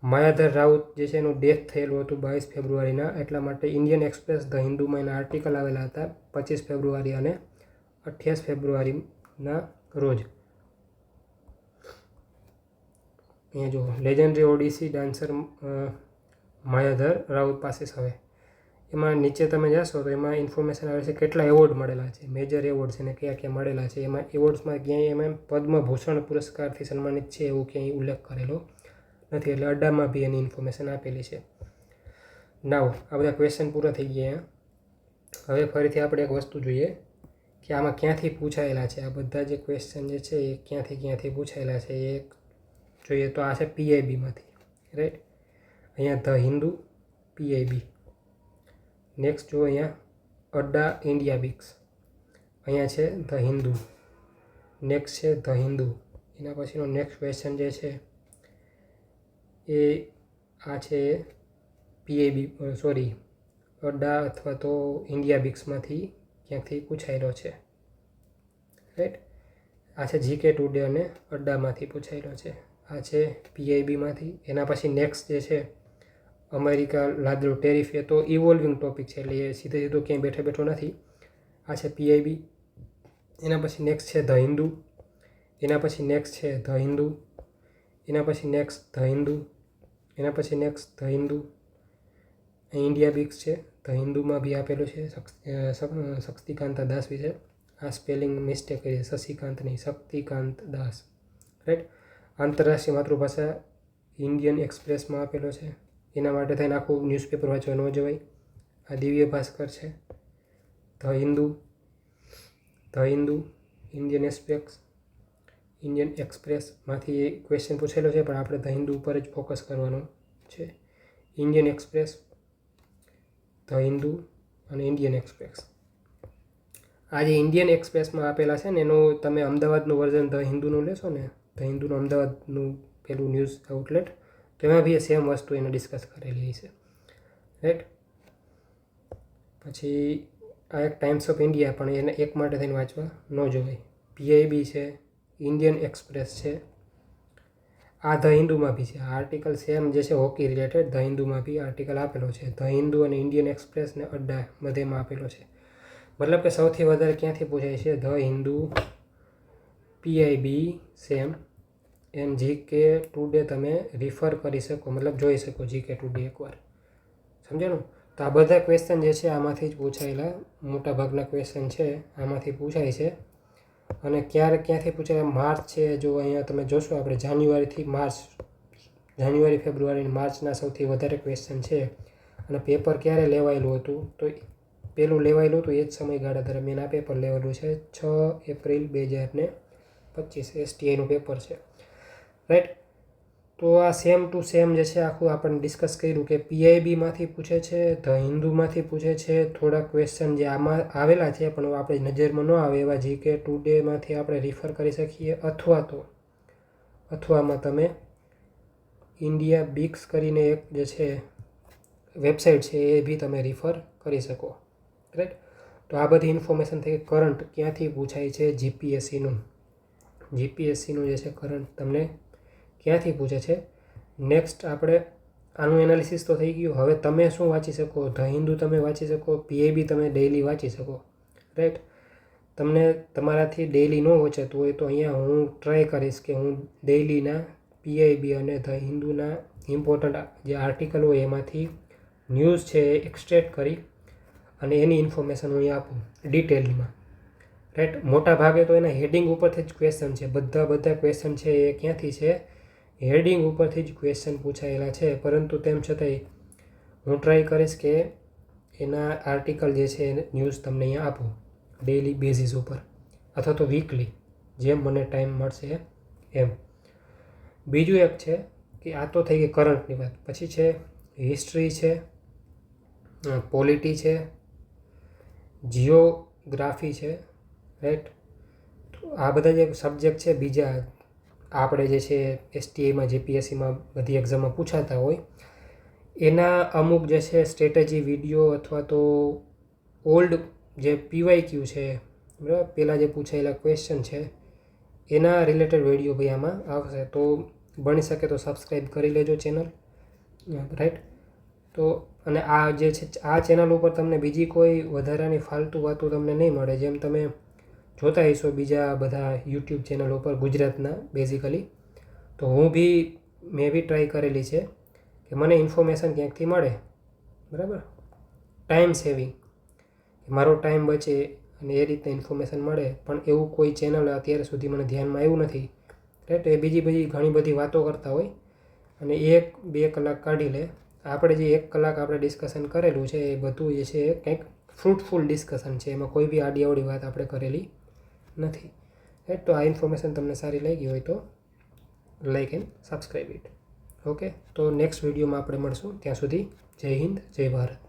Speaker 1: માયાધર રાઉત જે છે એનું ડેથ થયેલું હતું 22 ફેબ્રુઆરીના, એટલા માટે ઇન્ડિયન એક્સપ્રેસ ધ હિન્દુમાં એના આર્ટિકલ આવેલા હતા 25 ફેબ્રુઆરી અને 28 ફેબ્રુઆરીના રોજ. અહીંયા જુઓ, લેજેન્ડરી ઓડિસી ડાન્સર માયાધર રાઉત પાસે હવે એમાં નીચે તમે જશો તો એમાં ઇન્ફોર્મેશન આવે છે કેટલા એવોર્ડ મળેલા છે, મેજર એવોર્ડ છે ને કયા કયા મળેલા છે. એમાં એવોર્ડ્સમાં ક્યાંય એમાં પદ્મભૂષણ પુરસ્કારથી સન્માનિત છે એવું ક્યાંય ઉલ્લેખ કરેલો નથી. એટલે અડ્ડામાં બી એની ઇન્ફોર્મેશન આપેલી છે. નાવ આ બધા ક્વેશ્ચન પૂરા થઈ ગયા. હવે ફરીથી આપણે એક વસ્તુ જોઈએ કે આમાં ક્યાંથી પૂછાયેલા છે. આ બધા જે ક્વેશ્ચન જે છે એ ક્યાંથી પૂછાયેલા છે એ જોઈએ તો આ છે પીઆઈબીમાંથી. રાઈટ, અહીંયા ધ હિન્દુ પીઆઈબી. નેક્સ્ટ જો અહીંયા અડ્ડા ઇન્ડિયા બીક્સ, અહીંયા છે ધ હિન્દુ. નેક્સ્ટ છે ધ હિન્દુ. એના પછીનો નેક્સ્ટ ક્વેશ્ચન જે છે એ આ છે પીઆઈબી સોરી અડ્ડા અથવા તો ઇન્ડિયા બીક્સમાંથી ક્યાંકથી પૂછાયેલો છે. રાઈટ, આ છે જીકે ટુડે અને અડ્ડામાંથી પૂછાયેલો છે. આ છે પીઆઈબીમાંથી. એના પછી નેક્સ્ટ જે છે અમેરિકા લાદેલું ટેરિફ, એ તો ઇવોલ્વિંગ ટોપિક છે એટલે એ સીધો ક્યાંય બેઠો નથી. આ છે પીઆઈબી. એના પછી નેક્સ્ટ છે ધ હિન્દુ. એના પછી નેક્સ્ટ છે ધ હિન્દુ. એના પછી નેક્સ્ટ ધ હિન્દુ. એના પછી નેક્સ્ટ ધ હિન્દુ. ઇન્ડિયા બીક્સ છે, ધ હિન્દુમાં બી આપેલું છે શક્તિકાંતા દાસ વિશે. આ સ્પેલિંગ મિસ્ટેક કરી છે, શશિકાંત નહીં, શક્તિકાંત દાસ, રાઈટ. આંતરરાષ્ટ્રીય માતૃભાષા ઇન્ડિયન એક્સપ્રેસમાં આપેલો છે, એના માટે થઈને આખું ન્યૂઝપેપર વાંચવા ન જવાય. આ દિવ્ય ભાસ્કર છે. ધ હિન્દુ, ઇન્ડિયન એક્સપ્રેસમાંથી ક્વેશ્ચન પૂછેલો છે, પણ આપણે ધ હિન્દુ ઉપર જ ફોકસ કરવાનું છે. ઇન્ડિયન એક્સપ્રેસ, ધ હિન્દુ અને ઇન્ડિયન એક્સપ્રેસ. આ જે ઇન્ડિયન એક્સપ્રેસમાં આપેલા છે ને એનું તમે અમદાવાદનું વર્ઝન ધ હિન્દુનું લેશો ને, ધ હિન્દુનું અમદાવાદનું પેલું ન્યૂઝ આઉટલેટ, તો એમાં બી સેમ વસ્તુ એને ડિસ્કસ કરેલી છે, રાઈટ. પછી આ એક ટાઈમ્સ ઓફ ઇન્ડિયા, પણ એને એક માટે થઈને વાંચવા ન જોવાય. PIB છે, ઇન્ડિયન એક્સપ્રેસ છે, આ ધ હિન્દુમાં બી છે. આ આર્ટિકલ સેમ જે છે હોકી રિલેટેડ ધ હિન્દુમાં બી આર્ટિકલ આપેલો છે. ધ હિન્દુ અને ઇન્ડિયન એક્સપ્રેસ ને અડ્ડા બધેમાં આપેલો છે. મતલબ કે સૌથી વધારે ક્યાંથી પૂછાય છે? The Hindu, PIB same, and GK today તમે રિફર કરી શકો, મતલબ જોઈ શકો GK ટુડે એકવાર, સમજાણું? તો આ બધા ક્વેશ્ચન જે છે આમાંથી જ પૂછાયેલા, મોટાભાગના ક્વેશ્ચન છે આમાંથી પૂછાય છે. અને ક્યાંથી પૂછાય? માર્ચ છે, જો અહીંયા તમે જોશો આપણે જાન્યુઆરી, ફેબ્રુઆરી, માર્ચના સૌથી વધારે ક્વેશ્ચન છે. અને પેપર ક્યારે લેવાયેલું હતું? તો પેલું લેવાયેલું હતું એ જ સમયગાળા દરમિયાન આ પેપર લેવાયેલું છે, 6 એપ્રિલ 2025 STIનું પેપર છે, રાઈટ. તો આ સેમ ટુ સેમ જે છે આખું આપણે ડિસ્કસ કર્યું કે PIBમાંથી પૂછે છે, ધ હિન્દુમાંથી પૂછે છે, થોડા ક્વેશ્ચન જે આમાં આવેલા છે પણ આપણે નજરમાં ન આવે એવા GK ટુડેમાંથી આપણે રિફર કરી શકીએ, અથવામાં તમે ઇન્ડિયા બિક્સ કરીને એક જે છે વેબસાઇટ છે એ બી તમે રિફર કરી શકો, રાઈટ. તો આ બધી ઇન્ફોર્મેશન થઈ. કરંટ ક્યાંથી પૂછાય છે? GPSCનું જે છે કરંટ તમને ક્યાંથી પૂછે છે. નેક્સ્ટ આપણે આનું એનાલિસિસ તો થઈ ગયું. હવે તમે શું વાંચી શકો? ધ હિન્દુ તમે વાંચી શકો, PIB તમે ડેઇલી વાંચી શકો, રાઈટ. તમને તમારાથી ડેઇલી ન વચાતું હોય તો અહીંયા હું ટ્રાય કરીશ કે હું ડેઇલીના PIB અને ધ હિન્દુના ઇમ્પોર્ટન્ટ જે આર્ટિકલ હોય એમાંથી ન્યૂઝ છે એ એક્સટ્રેક્ટ કરી અને એની ઇન્ફોર્મેશન હું અહીંયા આપું ડિટેલમાં, રાઈટ. મોટા ભાગે તો એના હેડિંગ ઉપરથી જ ક્વેશ્ચન છે, બધા ક્વેશ્ચન છે એ ક્યાંથી છે? હેડિંગ ઉપરથી જ ક્વેશ્ચન પૂછાયેલા છે. પરંતુ તેમ છતાંય હું ટ્રાય કરીશ કે એના આર્ટિકલ જે છે ન્યૂઝ તમને અહીંયા આપું ડેઇલી બેઝિસ ઉપર અથવા તો વીકલી, જેમ મને ટાઈમ મળશે એમ. બીજું એક છે કે આ તો થઈ ગઈ કરંટની વાત. પછી છે હિસ્ટ્રી છે, પોલિટી છે, જિયોગ્રાફી છે, રાઈટ. તો આ બધા જે સબ્જેક્ટ છે બીજા આપણે જે છે STIમાં, GPSCમાં બધી એક્ઝામમાં પૂછાતા હોય એના અમુક જે છે સ્ટ્રેટેજી વિડીયો અથવા તો ઓલ્ડ જે PYQ છે, બરાબર, પહેલાં જે પૂછાયેલા ક્વેશ્ચન છે એના રિલેટેડ વિડીયો ભાઈ આમાં આવશે. તો બની શકે તો સબસ્ક્રાઈબ કરી લેજો ચેનલ, રાઈટ. તો અને આ જે છે આ ચેનલ ઉપર તમને બીજી કોઈ વધારાની ફાલતુ વાતો તમને નહીં મળે, જેમ તમે જોતા હશો બીજા બધા YouTube ચેનલ ઉપર ગુજરાતના બેઝિકલી. તો મેં બી ટ્રાય કરેલી છે કે મને ઇન્ફોર્મેશન ક્યાંકથી મળે, બરાબર, ટાઈમ સેવિંગ, મારો ટાઈમ બચે અને એ રીતે ઇન્ફોર્મેશન મળે. પણ એવું કોઈ ચેનલ અત્યાર સુધી મને ધ્યાનમાં આવ્યું નથી, રાઈટ. એ બીજી ઘણી બધી વાતો કરતા હોય અને 1-2 કલાક કાઢી લે. આપણે જે 1 કલાક આપણે ડિસ્કશન કરેલું છે એ બધું જે છે કંઈક ફ્રૂટફુલ ડિસ્કશન છે, એમાં કોઈ બી આડીઅવળી વાત આપણે કરેલી નથી, રાઈટ. તો આ ઇન્ફોર્મેશન તમને સારી લાગી હોય તો like and subscribe it, okay. તો નેક્સ્ટ વિડીયોમાં આપણે મળશું. ત્યાં સુધી જય હિન્દ, જય ભારત.